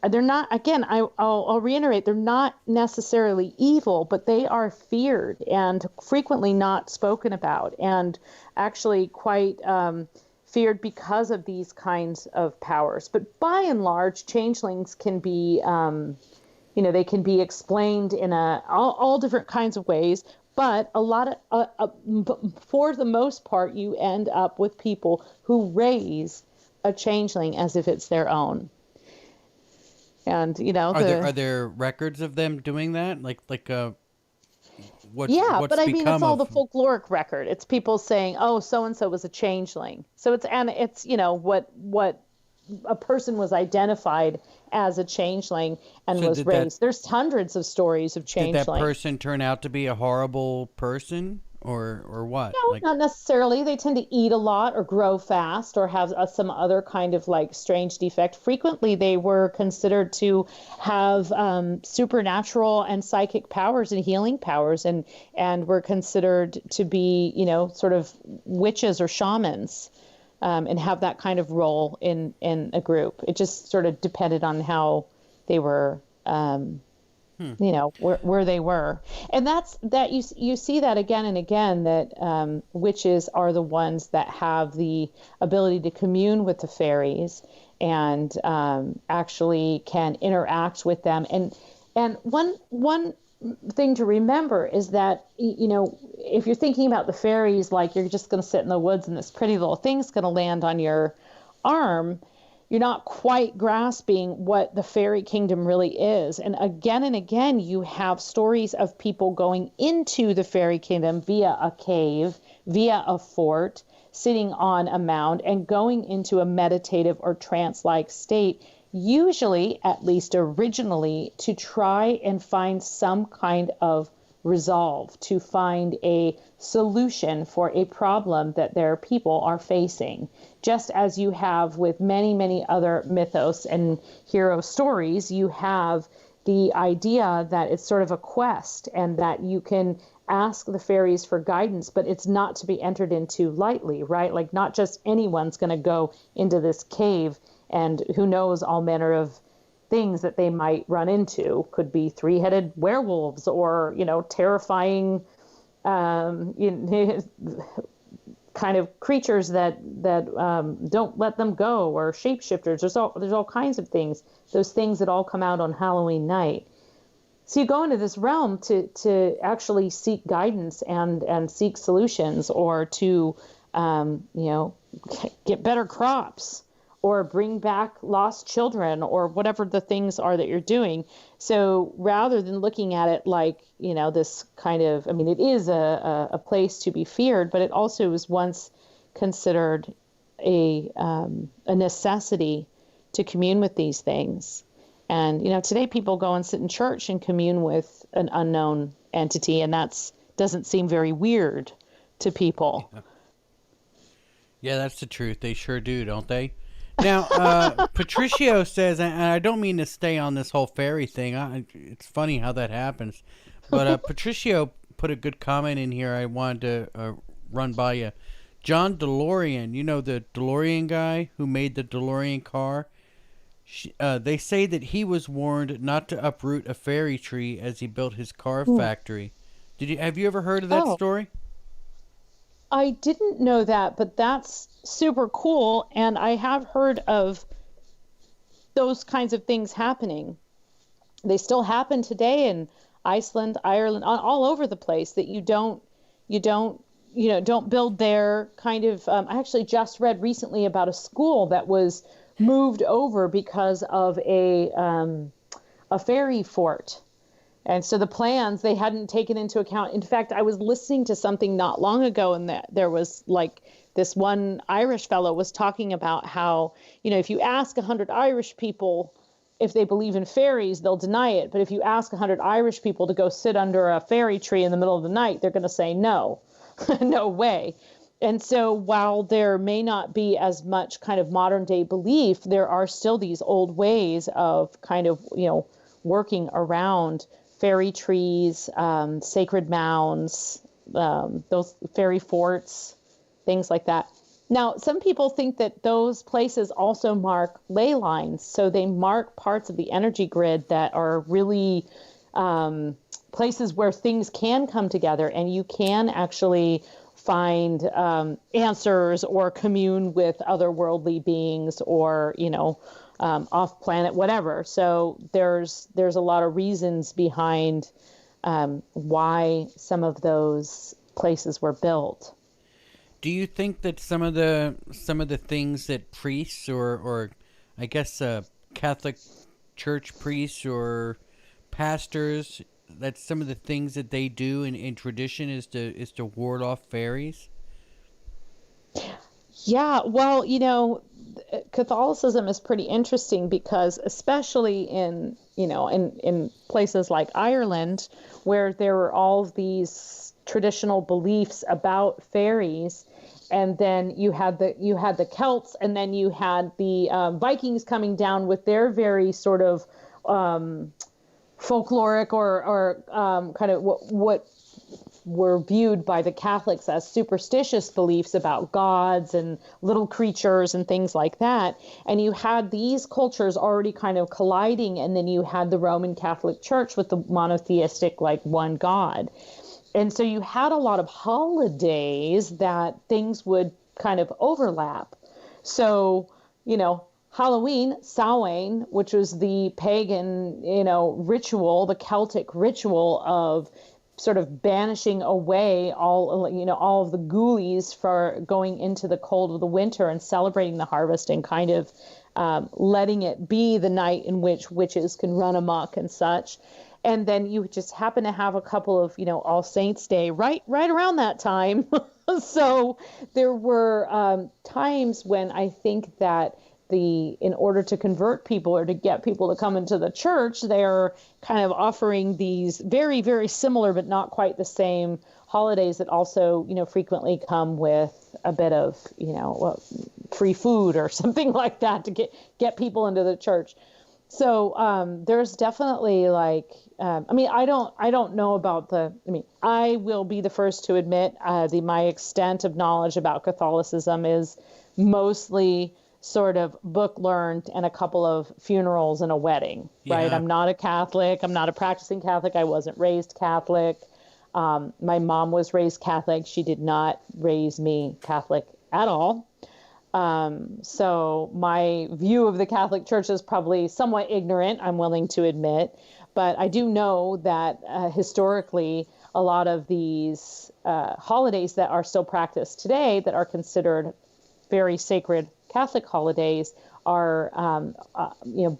They're not, again, I'll reiterate, they're not necessarily evil, but they are feared and frequently not spoken about, and actually quite feared because of these kinds of powers. But by and large, changelings can be, they can be explained in all different kinds of ways. But a lot of, for the most part, you end up with people who raise a changeling as if it's their own. And are there records of them doing that? Like Yeah, what's but I mean, it's become all the of. folkloric record. It's people saying, "Oh, so and so was a changeling." So it's what a person was identified as a changeling and So was raised. There's hundreds of stories of did that changeling. person turn out to be a horrible person, or what? No, Like, not necessarily. They tend to eat a lot or grow fast or have some other kind of like strange defect. Frequently, they were considered to have supernatural and psychic powers and healing powers, and were considered to be, sort of witches or shamans, and have that kind of role in a group. It just sort of depended on how they were. Where they were, and that you see that again and again, that witches are the ones that have the ability to commune with the fairies and actually can interact with them. And one thing to remember is that if you're thinking about the fairies like you're just going to sit in the woods and this pretty little thing's going to land on your arm, you're not quite grasping what the fairy kingdom really is. And again, you have stories of people going into the fairy kingdom via a cave, via a fort, sitting on a mound, and going into a meditative or trance-like state, usually, at least originally, to try and find some kind of resolve, to find a solution for a problem that their people are facing. Just as you have with many, many other mythos and hero stories, you have the idea that it's sort of a quest and that you can ask the fairies for guidance, but it's not to be entered into lightly, right? Like not just anyone's going to go into this cave, and who knows, all manner of things that they might run into. Could be three-headed werewolves or, terrifying kind of creatures that don't let them go, or shapeshifters. There's all kinds of things. Those things that all come out on Halloween night. So you go into this realm to actually seek guidance and seek solutions, or to get better crops, or bring back lost children, or whatever the things are that you're doing. So rather than looking at it like, this kind of, it is a place to be feared, but it also was once considered a necessity to commune with these things. And, today people go and sit in church and commune with an unknown entity, and doesn't seem very weird to people. Yeah, that's the truth. They sure do, don't they? Now, Patricio says, and I don't mean to stay on this whole fairy thing. It's funny how that happens. But Patricio put a good comment in here I wanted to run by you. John DeLorean, the DeLorean guy who made the DeLorean car? They say that he was warned not to uproot a fairy tree as he built his car factory. Have you ever heard of that story? I didn't know that, but that's super cool. And I have heard of those kinds of things happening. They still happen today in Iceland, Ireland, all over the place, that you don't build there kind of. I actually just read recently about a school that was moved over because of a fairy fort. And so the plans they hadn't taken into account. In fact, I was listening to something not long ago, and that there was like this one Irish fellow was talking about how, if you ask 100 Irish people if they believe in fairies, they'll deny it. But if you ask 100 Irish people to go sit under a fairy tree in the middle of the night, they're going to say no, no way. And so while there may not be as much kind of modern day belief, there are still these old ways of kind of, working around fairy trees, sacred mounds, those fairy forts, things like that. Now, some people think that those places also mark ley lines. So they mark parts of the energy grid that are really places where things can come together, and you can actually find answers or commune with otherworldly beings, or, off planet, whatever. So there's a lot of reasons behind why some of those places were built. Do you think that some of the things that priests or I guess Catholic Church priests or pastors that's some of the things that they do in tradition is to ward off fairies. Yeah, well, Catholicism is pretty interesting because especially in places like Ireland, where there were all these traditional beliefs about fairies, and then you had the Celts, and then you had the Vikings coming down with their very sort of folkloric or kind of what were viewed by the Catholics as superstitious beliefs about gods and little creatures and things like that. And you had these cultures already kind of colliding, and then you had the Roman Catholic Church with the monotheistic, like, one God. And so you had a lot of holidays that things would kind of overlap. So, Halloween, Samhain, which was the pagan, ritual, the Celtic ritual of sort of banishing away all of the ghoulies for going into the cold of the winter and celebrating the harvest, and kind of letting it be the night in which witches can run amok and such. And then you just happen to have a couple of, All Saints Day right around that time. So there were times when I think that in order to convert people or to get people to come into the church, they're kind of offering these very, very similar but not quite the same holidays that also, frequently come with a bit of, free food or something like that to get people into the church. So there's definitely I don't know about I will be the first to admit my extent of knowledge about Catholicism is mostly sort of book learned and a couple of funerals and a wedding, right? I'm not a Catholic. I'm not a practicing Catholic. I wasn't raised Catholic. My mom was raised Catholic. She did not raise me Catholic at all. So my view of the Catholic Church is probably somewhat ignorant, I'm willing to admit. But I do know that historically, a lot of these holidays that are still practiced today that are considered very sacred Catholic holidays are,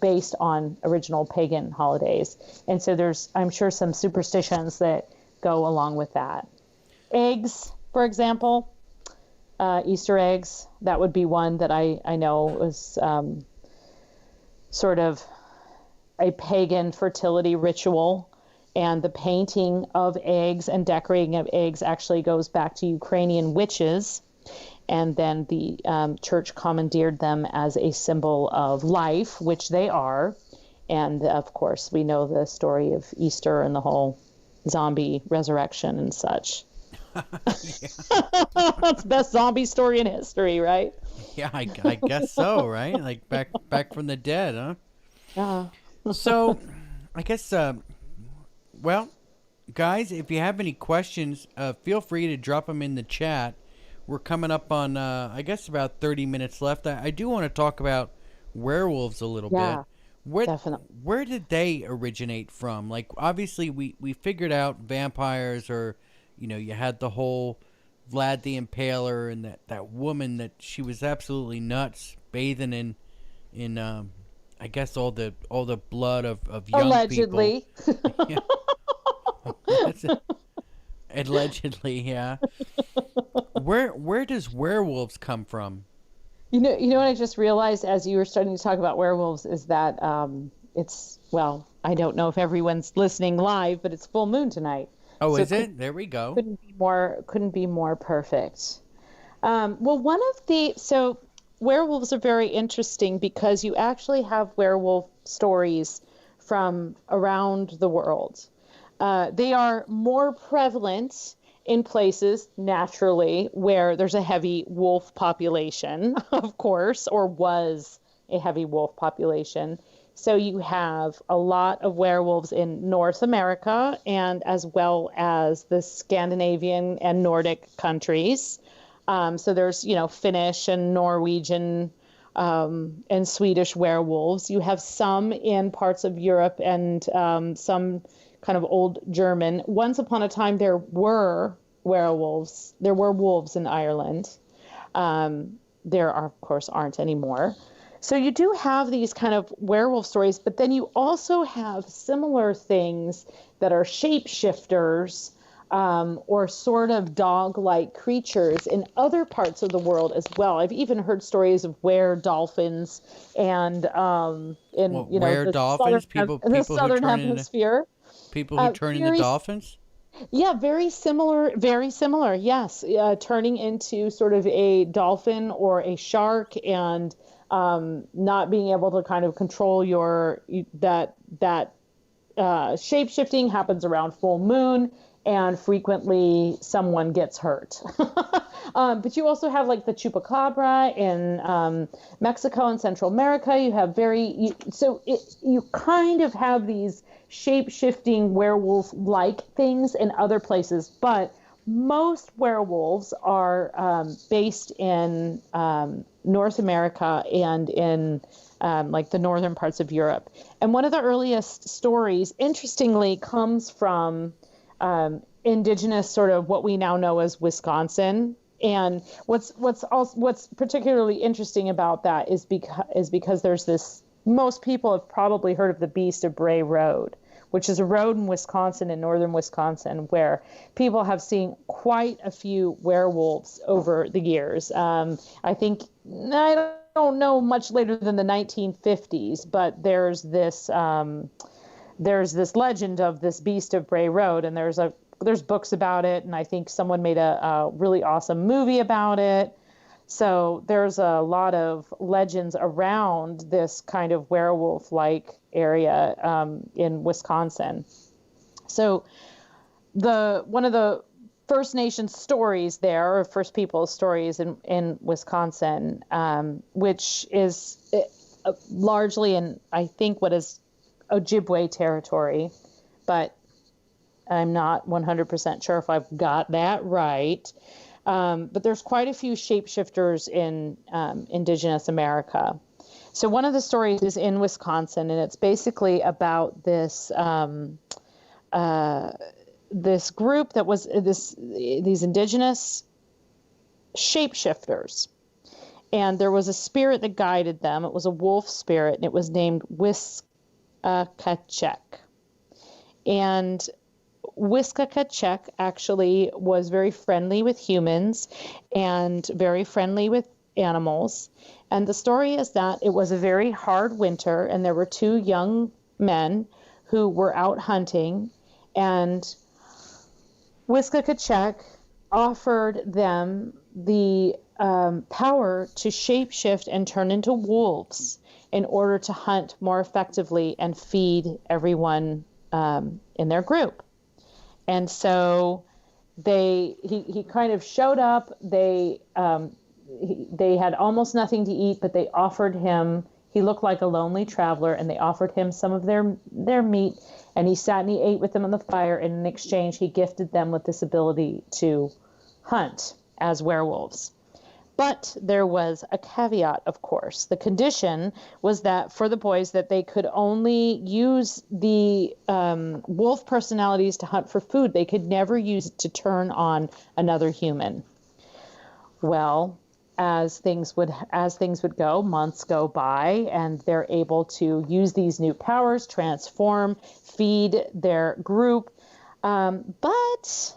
based on original pagan holidays. And so there's, I'm sure, some superstitions that go along with that. Eggs, for example, Easter eggs, that would be one that I know was sort of a pagan fertility ritual. And the painting of eggs and decorating of eggs actually goes back to Ukrainian witches. And then the church commandeered them as a symbol of life, which they are. And of course, we know the story of Easter and the whole zombie resurrection and such. That's the best zombie story in history, right? Yeah, I guess so, right? Like back from the dead, huh? Yeah. So, I guess, well, guys, if you have any questions, feel free to drop them in the chat. We're coming up on, I guess, about 30 minutes left. I do want to talk about werewolves a little bit. Definitely. Where did they originate from? Like, obviously, we figured out vampires, or, you had the whole Vlad the Impaler and that woman that she was absolutely nuts, bathing in I guess all the blood of young allegedly. People. Allegedly, yeah. Where does werewolves come from? You know what I just realized as you were starting to talk about werewolves is that I don't know if everyone's listening live, but it's full moon tonight. Oh, so is it? There we go. Couldn't be more perfect. So werewolves are very interesting because you actually have werewolf stories from around the world. They are more prevalent in places, naturally, where there's a heavy wolf population, of course, or was a heavy wolf population. So you have a lot of werewolves in North America, and as well as the Scandinavian and Nordic countries. So there's, Finnish and Norwegian and Swedish werewolves. You have some in parts of Europe and some kind of old German. Once upon a time, there were werewolves. There were wolves in Ireland. There are, of course, aren't anymore. So you do have these kind of werewolf stories, but then you also have similar things that are shapeshifters, or sort of dog-like creatures in other parts of the world as well. I've even heard stories of were-dolphins and in Well, were the dolphins? the People who southern turn into hemisphere. Very dolphins. Yeah, very similar, very similar. Yes, turning into sort of a dolphin or a shark, and not being able to kind of control that shape shifting happens around full moon, and frequently someone gets hurt. But you also have like the chupacabra in Mexico and Central America. You have you kind of have these shape shifting werewolf like things in other places, but most werewolves are based in North America and in like the northern parts of Europe. And one of the earliest stories, interestingly, comes from indigenous, sort of what we now know as Wisconsin. And what's particularly interesting about that is because there's this. Most people have probably heard of the Beast of Bray Road, which is a road in Wisconsin, in northern Wisconsin, where people have seen quite a few werewolves over the years. I think, I don't know much later than the 1950s, but there's this legend of this Beast of Bray Road, and there's books about it, and I think someone made a really awesome movie about it. So there's a lot of legends around this kind of werewolf-like area in Wisconsin. So one of the First Nations stories there, or First Peoples stories in Wisconsin, which is largely in, I think, what is Ojibwe territory, but I'm not 100% sure if I've got that right. But there's quite a few shapeshifters in indigenous America. So one of the stories is in Wisconsin, and it's basically about this this group that was these indigenous shapeshifters. And there was a spirit that guided them. It was a wolf spirit, and it was named Wiskakachek. And Wiskakachek actually was very friendly with humans and very friendly with animals. And the story is that it was a very hard winter, and there were two young men who were out hunting, and Wiskakachek offered them the power to shapeshift and turn into wolves in order to hunt more effectively and feed everyone in their group. And so he kind of showed up. They had almost nothing to eat, but they offered him. He looked like a lonely traveler, and they offered him some of their meat. And he sat and he ate with them on the fire. And in exchange, he gifted them with this ability to hunt as werewolves. But there was a caveat, of course. The condition was that for the boys, that they could only use the wolf personalities to hunt for food. They could never use it to turn on another human. Well, as things would go, months go by, and they're able to use these new powers, transform, feed their group. But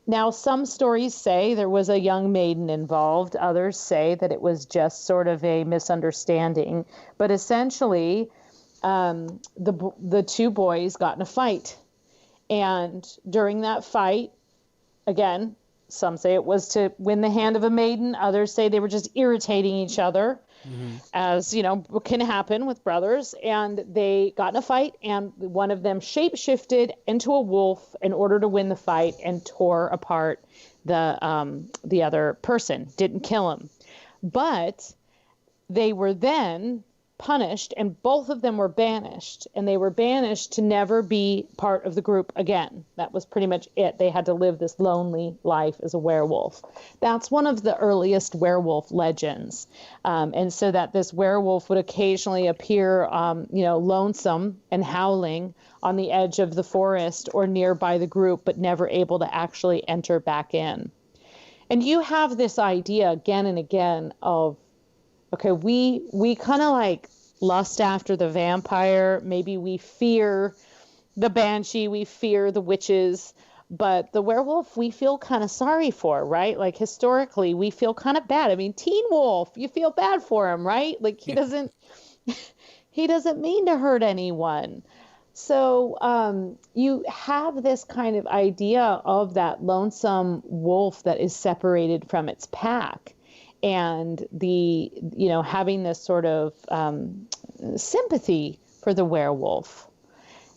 now, some stories say there was a young maiden involved. Others say that it was just sort of a misunderstanding. But essentially, the two boys got in a fight. And during that fight, again, some say it was to win the hand of a maiden. Others say they were just irritating each other, as, can happen with brothers. And they got in a fight, and one of them shapeshifted into a wolf in order to win the fight and tore apart the other person. Didn't kill him. But they were then punished, and both of them were banished, and they were banished to never be part of the group again. That was pretty much it. They had to live this lonely life as a werewolf. That's one of the earliest werewolf legends. And so that this werewolf would occasionally appear, lonesome and howling on the edge of the forest or nearby the group, but never able to actually enter back in. And you have this idea again and again of, okay, we kind of like lust after the vampire. Maybe we fear the banshee, we fear the witches, but the werewolf we feel kind of sorry for, right? Like historically, we feel kind of bad. I mean, Teen Wolf, you feel bad for him, right? Like he doesn't mean to hurt anyone. So you have this kind of idea of that lonesome wolf that is separated from its pack, and having this sort of sympathy for the werewolf.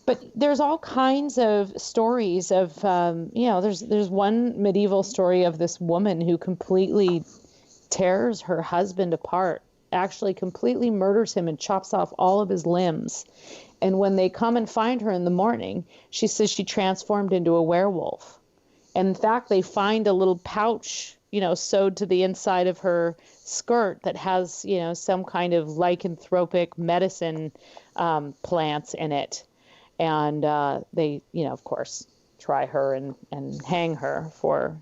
But there's all kinds of stories of, there's one medieval story of this woman who completely tears her husband apart, actually completely murders him and chops off all of his limbs. And when they come and find her in the morning, she says she transformed into a werewolf. And in fact, they find a little pouch, sewed to the inside of her skirt that has, some kind of lycanthropic medicine plants in it. And they, of course, try her and hang her for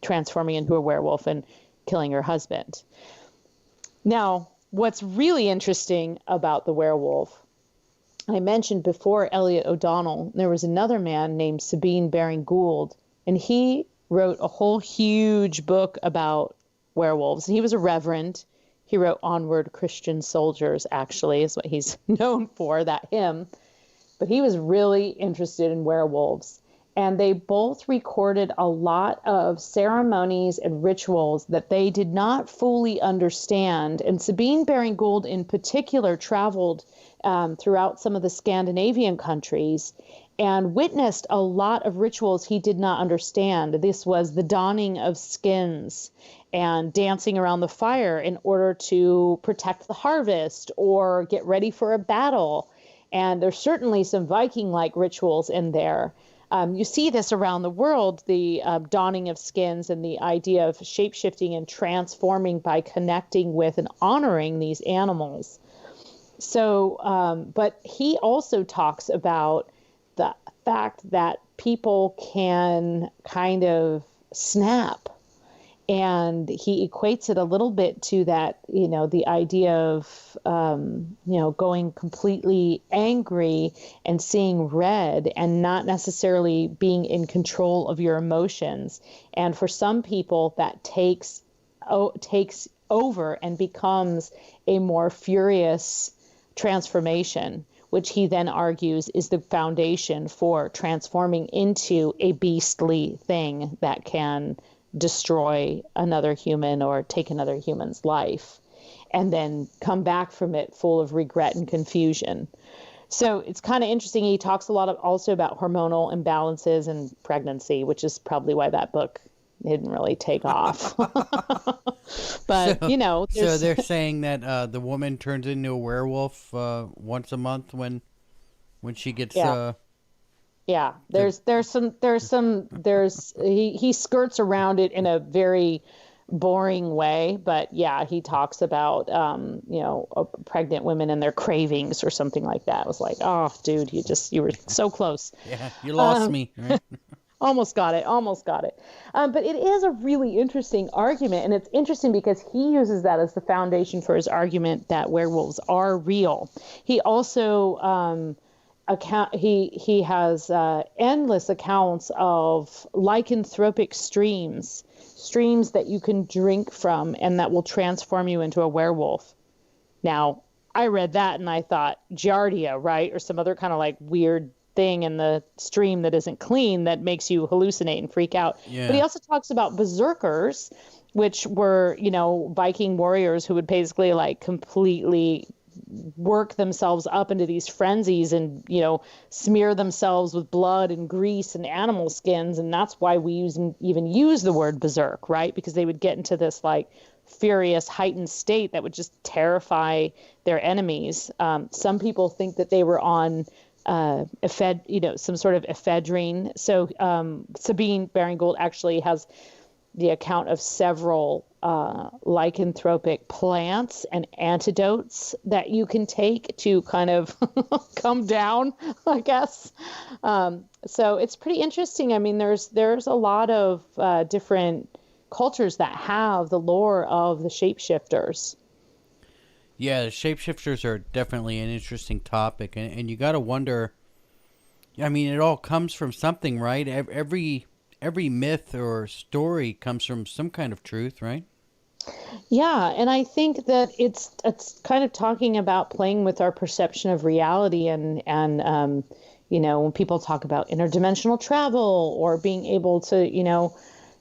transforming into a werewolf and killing her husband. Now, what's really interesting about the werewolf, I mentioned before Elliot O'Donnell, there was another man named Sabine Baring-Gould, and he wrote a whole huge book about werewolves. And he was a reverend. He wrote Onward Christian Soldiers, actually, is what he's known for, that hymn. But he was really interested in werewolves. And they both recorded a lot of ceremonies and rituals that they did not fully understand. And Sabine Baring-Gould in particular traveled throughout some of the Scandinavian countries and witnessed a lot of rituals he did not understand. This was the donning of skins and dancing around the fire in order to protect the harvest or get ready for a battle. And there's certainly some Viking-like rituals in there. You see this around the world, the donning of skins and the idea of shape-shifting and transforming by connecting with and honoring these animals. So, but he also talks about the fact that people can kind of snap. And he equates it a little bit to that, the idea of, going completely angry and seeing red and not necessarily being in control of your emotions. And for some people, that takes over and becomes a more furious transformation, which he then argues is the foundation for transforming into a beastly thing that can destroy another human or take another human's life and then come back from it full of regret and confusion. So it's kind of interesting. He talks a lot also about hormonal imbalances and pregnancy, which is probably why that book didn't really take off. But, so they're saying that the woman turns into a werewolf once a month when she gets Yeah, he skirts around it in a very boring way, but yeah, he talks about pregnant women and their cravings or something like that. It was like, oh, dude, you were so close. Yeah, you lost me. Right? Almost got it. But it is a really interesting argument, and it's interesting because he uses that as the foundation for his argument that werewolves are real. He also he has endless accounts of lycanthropic streams that you can drink from and that will transform you into a werewolf. Now, I read that and I thought giardia, right? Or some other kind of like weird thing in the stream that isn't clean that makes you hallucinate and freak out. Yeah. But he also talks about berserkers, which were, Viking warriors who would basically like completely work themselves up into these frenzies and, smear themselves with blood and grease and animal skins. And that's why we even use the word berserk, right? Because they would get into this like furious, heightened state that would just terrify their enemies. Some people think that they were on some sort of ephedrine. So Sabine Baring-Gould actually has the account of several lycanthropic plants and antidotes that you can take to kind of come down, I guess. So it's pretty interesting. I mean, there's a lot of different cultures that have the lore of the shapeshifters. Yeah, the shapeshifters are definitely an interesting topic, and you got to wonder. I mean, it all comes from something, right? Every myth or story comes from some kind of truth, right? Yeah, and I think that it's kind of talking about playing with our perception of reality and when people talk about interdimensional travel or being able to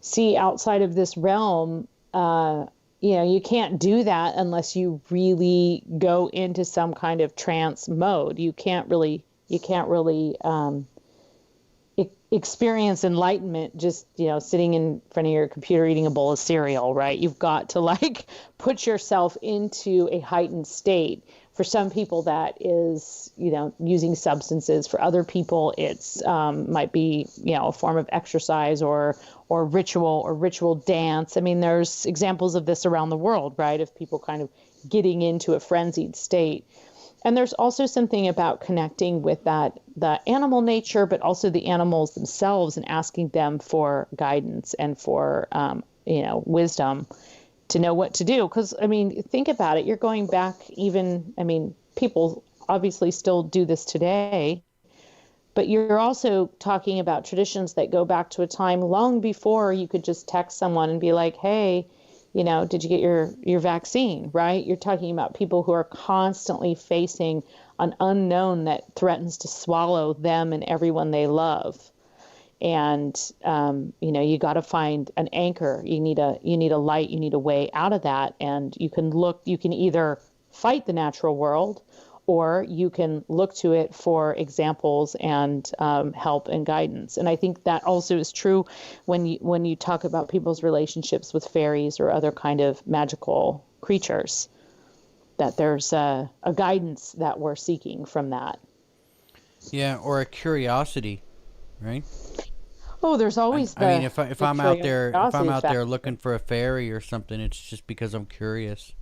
see outside of this realm, you can't do that unless you really go into some kind of trance mode. You can't really experience enlightenment just sitting in front of your computer eating a bowl of cereal, right? You've got to like put yourself into a heightened state. For some people that is using substances. For other people it's might be a form of exercise or ritual dance. I mean, there's examples of this around the world, right, of people kind of getting into a frenzied state. And there's also something about connecting with the animal nature, but also the animals themselves and asking them for guidance and for, wisdom to know what to do. Because, I mean, think about it. You're going back people obviously still do this today, but you're also talking about traditions that go back to a time long before you could just text someone and be like, hey, did you get your vaccine, right? You're talking about people who are constantly facing an unknown that threatens to swallow them and everyone they love. And, you got to find an anchor. You need a light, you need a way out of that. And you can either fight the natural world, or you can look to it for examples and help and guidance. And I think that also is true when you talk about people's relationships with fairies or other kind of magical creatures, that there's a guidance that we're seeking from that. Yeah, or a curiosity, right? Oh, there's always I mean, if I'm out there factor. looking for a fairy or something, it's just because I'm curious.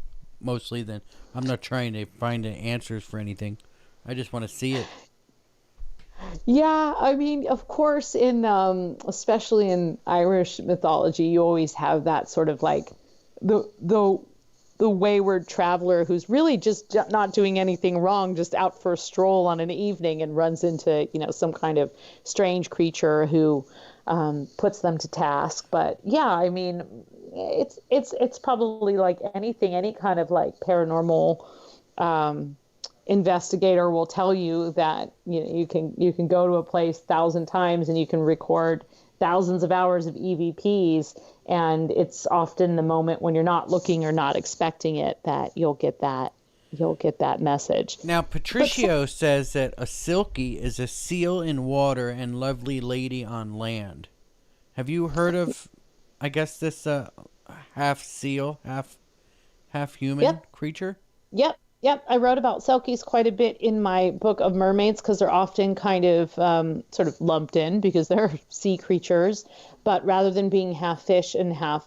Mostly, then I'm not trying to find the answers for anything. I just want to see it. Yeah, I mean, of course, in especially in Irish mythology, you always have that sort of like the wayward traveler who's really just not doing anything wrong, just out for a stroll on an evening and runs into some kind of strange creature who puts them to task. But yeah, I mean, it's probably like anything, any kind of like paranormal investigator will tell you that you can go to a place 1,000 times and you can record thousands of hours of EVPs, and it's often the moment when you're not looking or not expecting it that you'll get that message. Now, Patricio says that a silky is a seal in water and lovely lady on land. Have you heard of, I guess, this half seal, half human creature? Yep. I wrote about selkies quite a bit in my book of mermaids because they're often kind of sort of lumped in because they're sea creatures. But rather than being half fish and half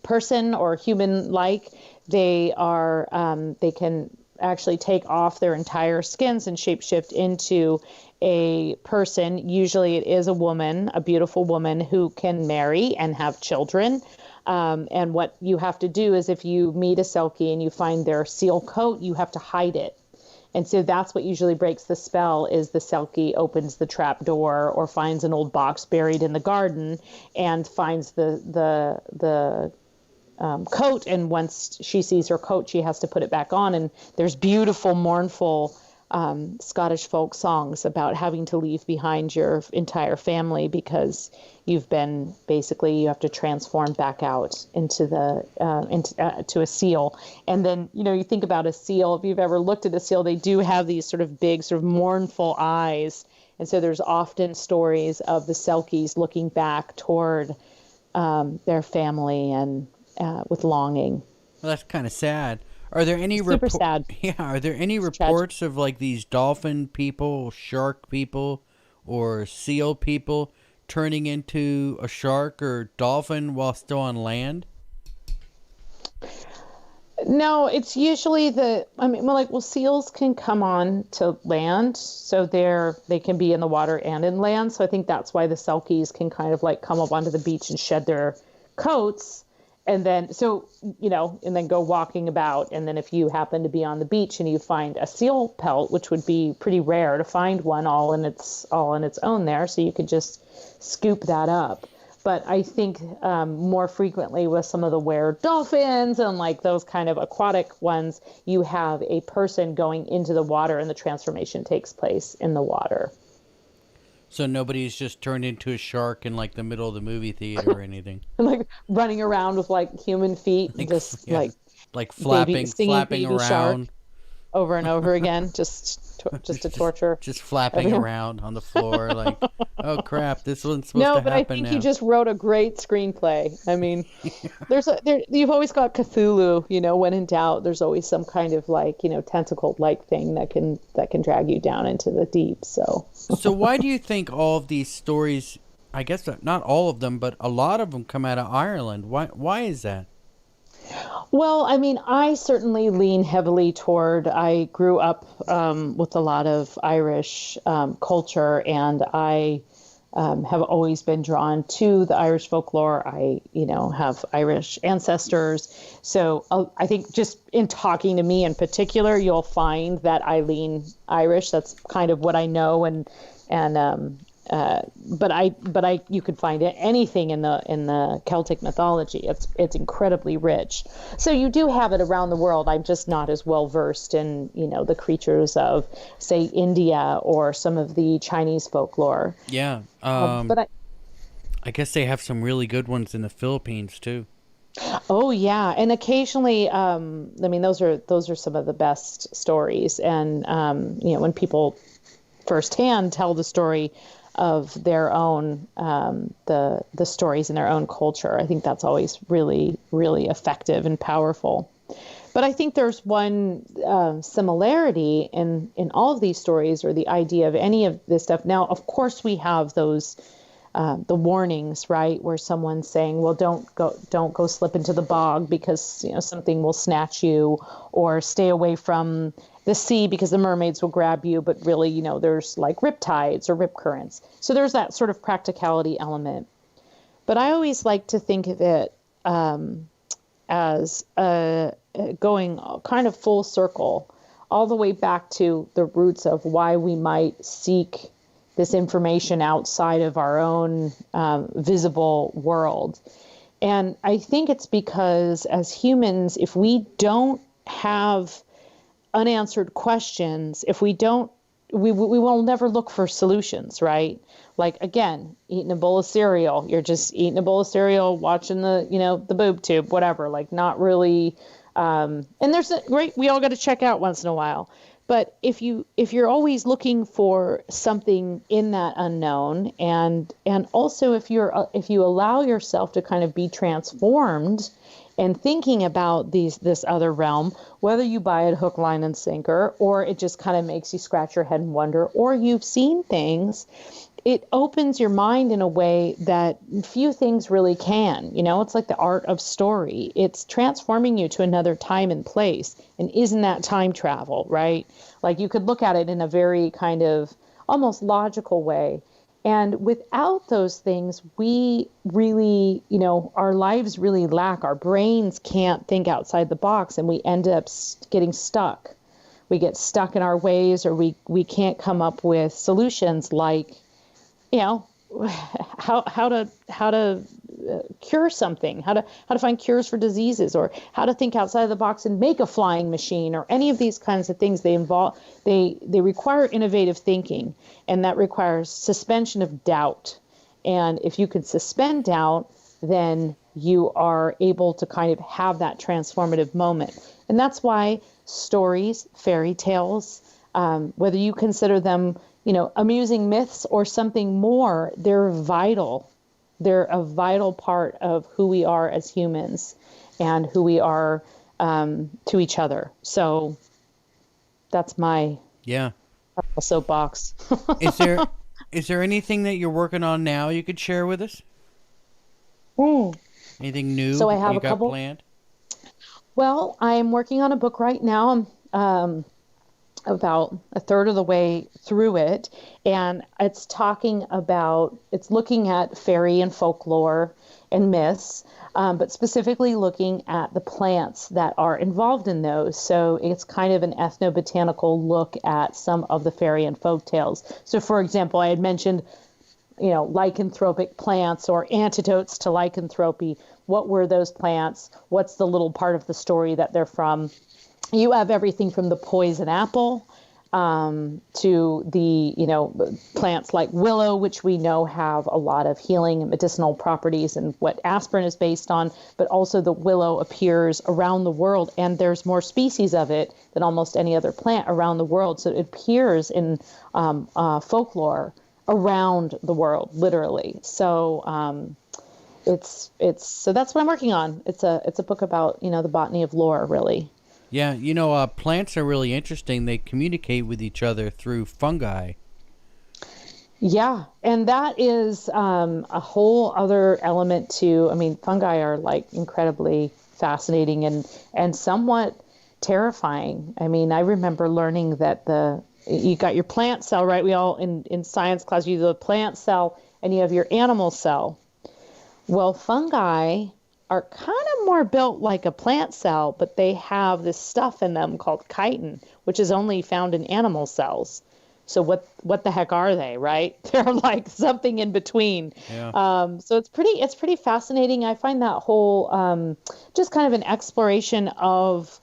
person or human-like, they can actually take off their entire skins and shapeshift into a person. Usually it is a woman, a beautiful woman who can marry and have children. And what you have to do is if you meet a selkie and you find their seal coat, you have to hide it. And so that's what usually breaks the spell is the selkie opens the trap door or finds an old box buried in the garden and finds the coat. And once she sees her coat, she has to put it back on. And there's beautiful, mournful Scottish folk songs about having to leave behind your entire family because you have to transform back out into to a seal. And then you think about a seal. If you've ever looked at a seal, they do have these sort of big, sort of mournful eyes. And so there's often stories of the selkies looking back toward their family and with longing. Well, that's kind of sad. Are there any super sad? Yeah, are there any reports of like these dolphin people, shark people, or seal people turning into a shark or dolphin while still on land? No, it's usually seals can come on to land, so they can be in the water and in land. So I think that's why the selkies can kind of like come up onto the beach and shed their coats. And then, so, and then go walking about. And then if you happen to be on the beach and you find a seal pelt, which would be pretty rare to find one all in its own there. So you could just scoop that up. But I think more frequently with some of the dolphins and like those kind of aquatic ones, you have a person going into the water and the transformation takes place in the water. So nobody's just turned into a shark in like the middle of the movie theater or anything. Like running around with like human feet, and just like flapping baby around shark over and over again, just to torture. Just flapping around on the floor, like, oh crap, this one's supposed to happen. No, but I think now. he just wrote a great screenplay. I mean, you've always got Cthulhu. When in doubt, there's always some kind of like tentacle-like thing that can drag you down into the deep. So why do you think all of these stories? I guess not all of them, but a lot of them come out of Ireland. Why is that? Well, I mean, I certainly lean heavily toward, I grew up with a lot of Irish culture, and I have always been drawn to the Irish folklore. I, have Irish ancestors. So I think just in talking to me in particular, you'll find that I lean Irish. That's kind of what I know. But you could find anything in the Celtic mythology. It's incredibly rich. So you do have it around the world. I'm just not as well versed in the creatures of, say, India or some of the Chinese folklore. Yeah, but I guess they have some really good ones in the Philippines too. Oh yeah, and occasionally, I mean, those are some of the best stories. And when people firsthand tell the story of their own, the stories in their own culture, I think that's always really, really effective and powerful. But I think there's one similarity in all of these stories, or the idea of any of this stuff. Now, of course, we have those the warnings, right, where someone's saying, well, don't go slip into the bog because something will snatch you, or stay away from the sea because the mermaids will grab you. But really, there's like riptides or rip currents. So there's that sort of practicality element. But I always like to think of it as going kind of full circle, all the way back to the roots of why we might seek this information outside of our own visible world. And I think it's because as humans, if we don't have unanswered questions, if we don't, we will never look for solutions, right? Like, again, eating a bowl of cereal, you're just eating a bowl of cereal, watching the boob tube, whatever, like not really. And there's we all got to check out once in a while. But if you're always looking for something in that unknown, and also if you allow yourself to kind of be transformed and thinking about this other realm, whether you buy it hook, line, and sinker, or it just kind of makes you scratch your head and wonder, or you've seen things, it opens your mind in a way that few things really can. It's like the art of story. It's transforming you to another time and place. And isn't that time travel, right? Like you could look at it in a very kind of almost logical way. And without those things, we really, our lives really lack. Our brains can't think outside the box, and we end up getting stuck. We get stuck in our ways, or we can't come up with solutions like, how to cure something, how to find cures for diseases, or how to think outside the box and make a flying machine, or any of these kinds of things. They require innovative thinking, and that requires suspension of doubt. And if you can suspend doubt, then you are able to kind of have that transformative moment. And that's why stories, fairy tales, whether you consider them amusing myths or something more, they're vital. They're a vital part of who we are as humans and who we are to each other. So that's my soapbox. Is there anything that you're working on now you could share with us? Anything new so I have you a got couple planned? Well, I'm working on a book right now. about a third of the way through it, and it's looking at fairy and folklore and myths, but specifically looking at the plants that are involved in those. So it's kind of an ethnobotanical look at some of the fairy and folk tales. So, for example, I had mentioned, lycanthropic plants or antidotes to lycanthropy. What were those plants? What's the little part of the story that they're from? You have everything from the poison apple to the, plants like willow, which we know have a lot of healing and medicinal properties and what aspirin is based on, but also the willow appears around the world, and there's more species of it than almost any other plant around the world. So it appears in folklore around the world, literally. So so that's what I'm working on. It's a book about, the botany of lore, really. Yeah, plants are really interesting. They communicate with each other through fungi. Yeah, and that is a whole other element to. I mean, fungi are like incredibly fascinating and somewhat terrifying. I mean, I remember learning that you got your plant cell, right? We all in science class, you have the plant cell and you have your animal cell. Well, fungi are kind of more built like a plant cell, but they have this stuff in them called chitin, which is only found in animal cells. So what the heck are they, right? They're like something in between. Yeah. So it's pretty fascinating. I find that whole just kind of an exploration of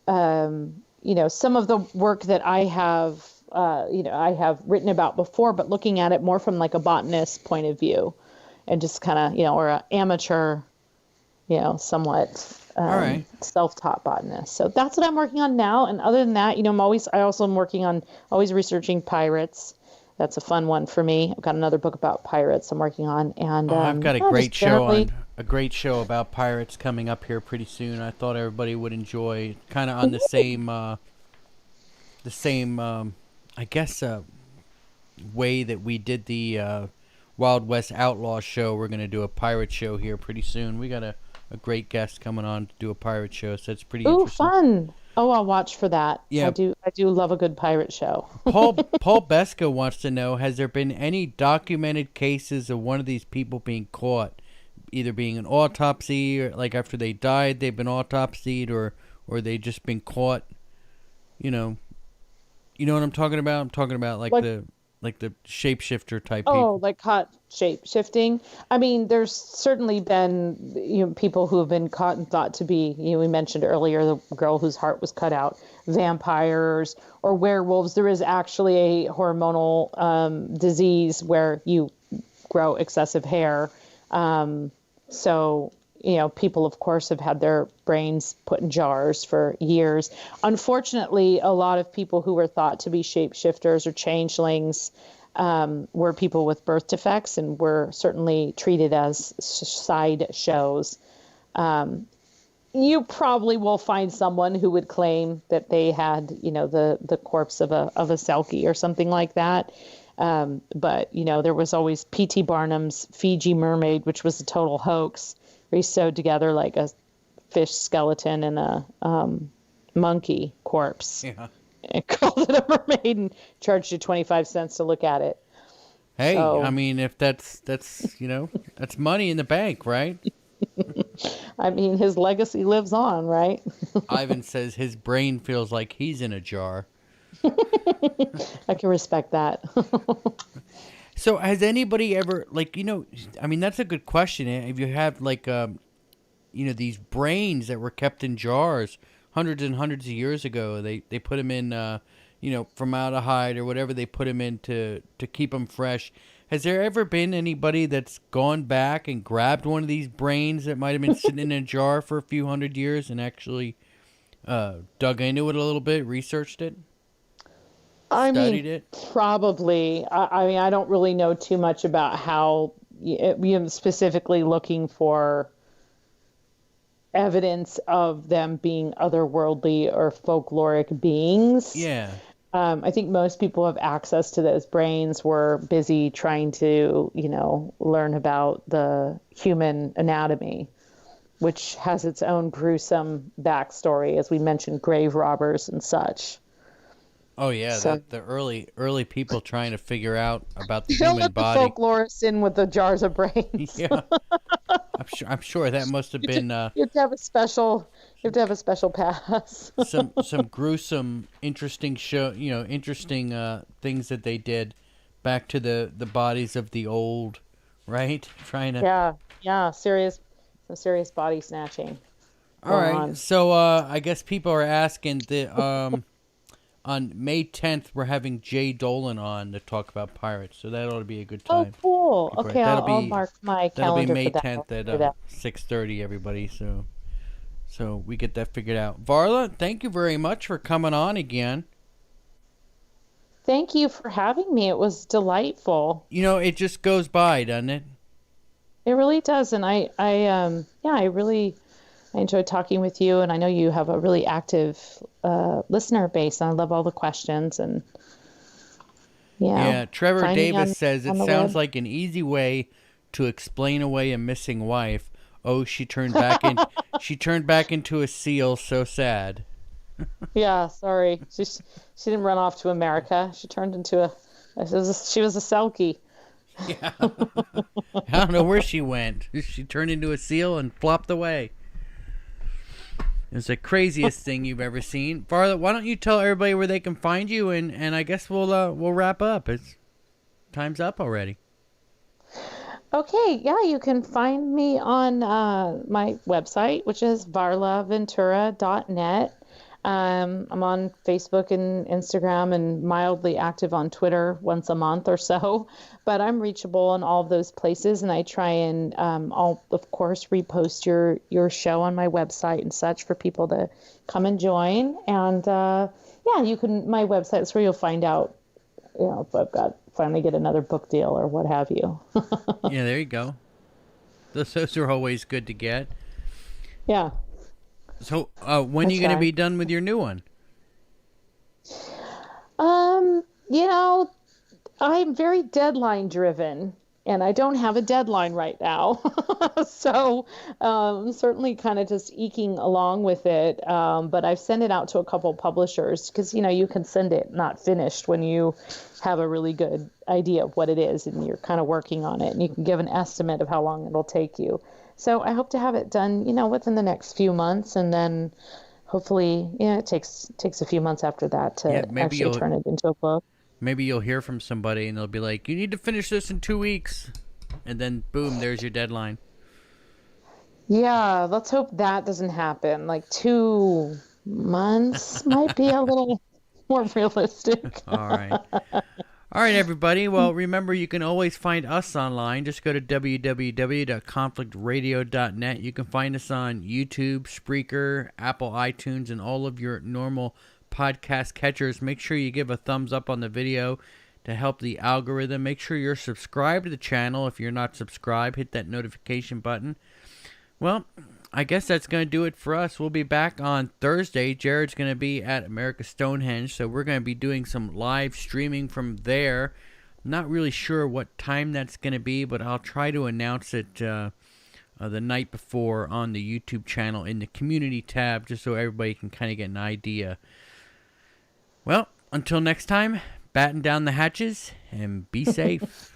some of the work that I have written about before, but looking at it more from like a botanist point of view, and just kind of or an amateur, somewhat All right. self-taught botanist. So that's what I'm working on now. And other than that, I also am working on always researching pirates. That's a fun one for me. I've got another book about pirates I'm working on, and I've got a great show about pirates coming up here pretty soon. I thought everybody would enjoy, kind of on the same I guess way that we did the Wild West Outlaw show. We're going to do a pirate show here pretty soon. We got a great guest coming on to do a pirate show, so it's pretty interesting. Oh, fun. Oh, I'll watch for that. Yeah. I do love a good pirate show. Paul Beska wants to know, has there been any documented cases of one of these people being caught, either being an autopsy, or like after they died they've been autopsied, or they just been caught, you know what I'm talking about? I'm talking about like the shapeshifter type people. Oh, like caught shape shifting. I mean, there's certainly been people who have been caught and thought to be, we mentioned earlier the girl whose heart was cut out, vampires or werewolves. There is actually a hormonal disease where you grow excessive hair. So people, of course, have had their brains put in jars for years. Unfortunately, a lot of people who were thought to be shapeshifters or changelings were people with birth defects and were certainly treated as side shows. You probably will find someone who would claim that they had, the corpse of a selkie or something like that. But there was always P.T. Barnum's Fiji Mermaid, which was a total hoax. We sewed together like a fish skeleton and a monkey corpse. Yeah. And called it a mermaid and charged you 25 cents to look at it. Hey, so, I mean, if that's that's money in the bank, right? I mean, his legacy lives on, right? Ivan says his brain feels like he's in a jar. I can respect that. So has anybody ever, I mean, that's a good question. If you have, these brains that were kept in jars hundreds and hundreds of years ago, they put them in, formaldehyde or whatever they put them in to keep them fresh. Has there ever been anybody that's gone back and grabbed one of these brains that might have been sitting in a jar for a few hundred years and actually dug into it a little bit, researched it? Studied it? Probably. I mean, I don't really know too much about how specifically looking for evidence of them being otherworldly or folkloric beings. Yeah. I think most people have access to those brains. Were busy trying to, learn about the human anatomy, which has its own gruesome backstory, as we mentioned, grave robbers and such. Oh yeah, So the early people trying to figure out about the don't human let the body. folklorists in with the jars of brains. Yeah, I'm sure that must have been You have to have a special. You have to have a special pass. some gruesome, interesting interesting things that they did back to the bodies of the old, right? Trying to. Yeah, yeah, some serious body snatching All going right, on. so I guess people are asking on May 10th we're having Jay Dolan on to talk about pirates, so that ought to be a good Oh, time. cool. Okay, That'll I'll be mark my that'll be calendar May for that. 10th at For that. 6:30. Everybody, so we get that figured out. Varla, thank you very much for coming on again. Thank you for having me. It was delightful. It just goes by, doesn't it? It really does, and yeah, I enjoyed talking with you, and I know you have a really active listener base, and I love all the questions, and Yeah, Trevor find me Davis says it on the sounds web. like an easy way to explain away a missing wife. Oh, she turned back into a seal. So sad. Yeah, sorry, she didn't run off to America. She turned into she was a selkie. Yeah, I don't know where she went. She turned into a seal and flopped away. It's the craziest thing you've ever seen. Varla, why don't you tell everybody where they can find you, and I guess we'll wrap up. It's time's up already. Okay, yeah, you can find me on my website, which is varlaventura.net. I'm on Facebook and Instagram and mildly active on Twitter once a month or so, but I'm reachable in all of those places, and I try and I'll of course repost your show on my website and such for people to come and join. And yeah, you can my website is where you'll find out, if I've got finally get another book deal or what have you. Yeah, there you go. Those are always good to get. Yeah, So, when are you that's going to be right. done with your new one? Um, you know, I'm very deadline driven, and I don't have a deadline right now. So, certainly kind of just eking along with it. But I've sent it out to a couple publishers because, you can send it not finished when you have a really good idea of what it is and you're kind of working on it, and you can give an estimate of how long it'll take you. So I hope to have it done, within the next few months, and then hopefully, it takes a few months after that Yeah, to actually turn it into a book. maybe you'll hear from somebody and they'll be like, "You need to finish this in 2 weeks," and then boom, there's your deadline. Yeah, let's hope that doesn't happen. Like 2 months might be a little more realistic. All right. All right, everybody. Well, remember, you can always find us online. Just go to www.conflictradio.net. You can find us on YouTube, Spreaker, Apple iTunes, and all of your normal podcast catchers. Make sure you give a thumbs up on the video to help the algorithm. Make sure you're subscribed to the channel. If you're not subscribed, hit that notification button. Well, I guess that's going to do it for us. We'll be back on Thursday. Jared's going to be at America Stonehenge, so we're going to be doing some live streaming from there. I'm not really sure what time that's going to be, but I'll try to announce it the night before on the YouTube channel in the community tab, just so everybody can kind of get an idea. Well, until next time, batten down the hatches and be safe.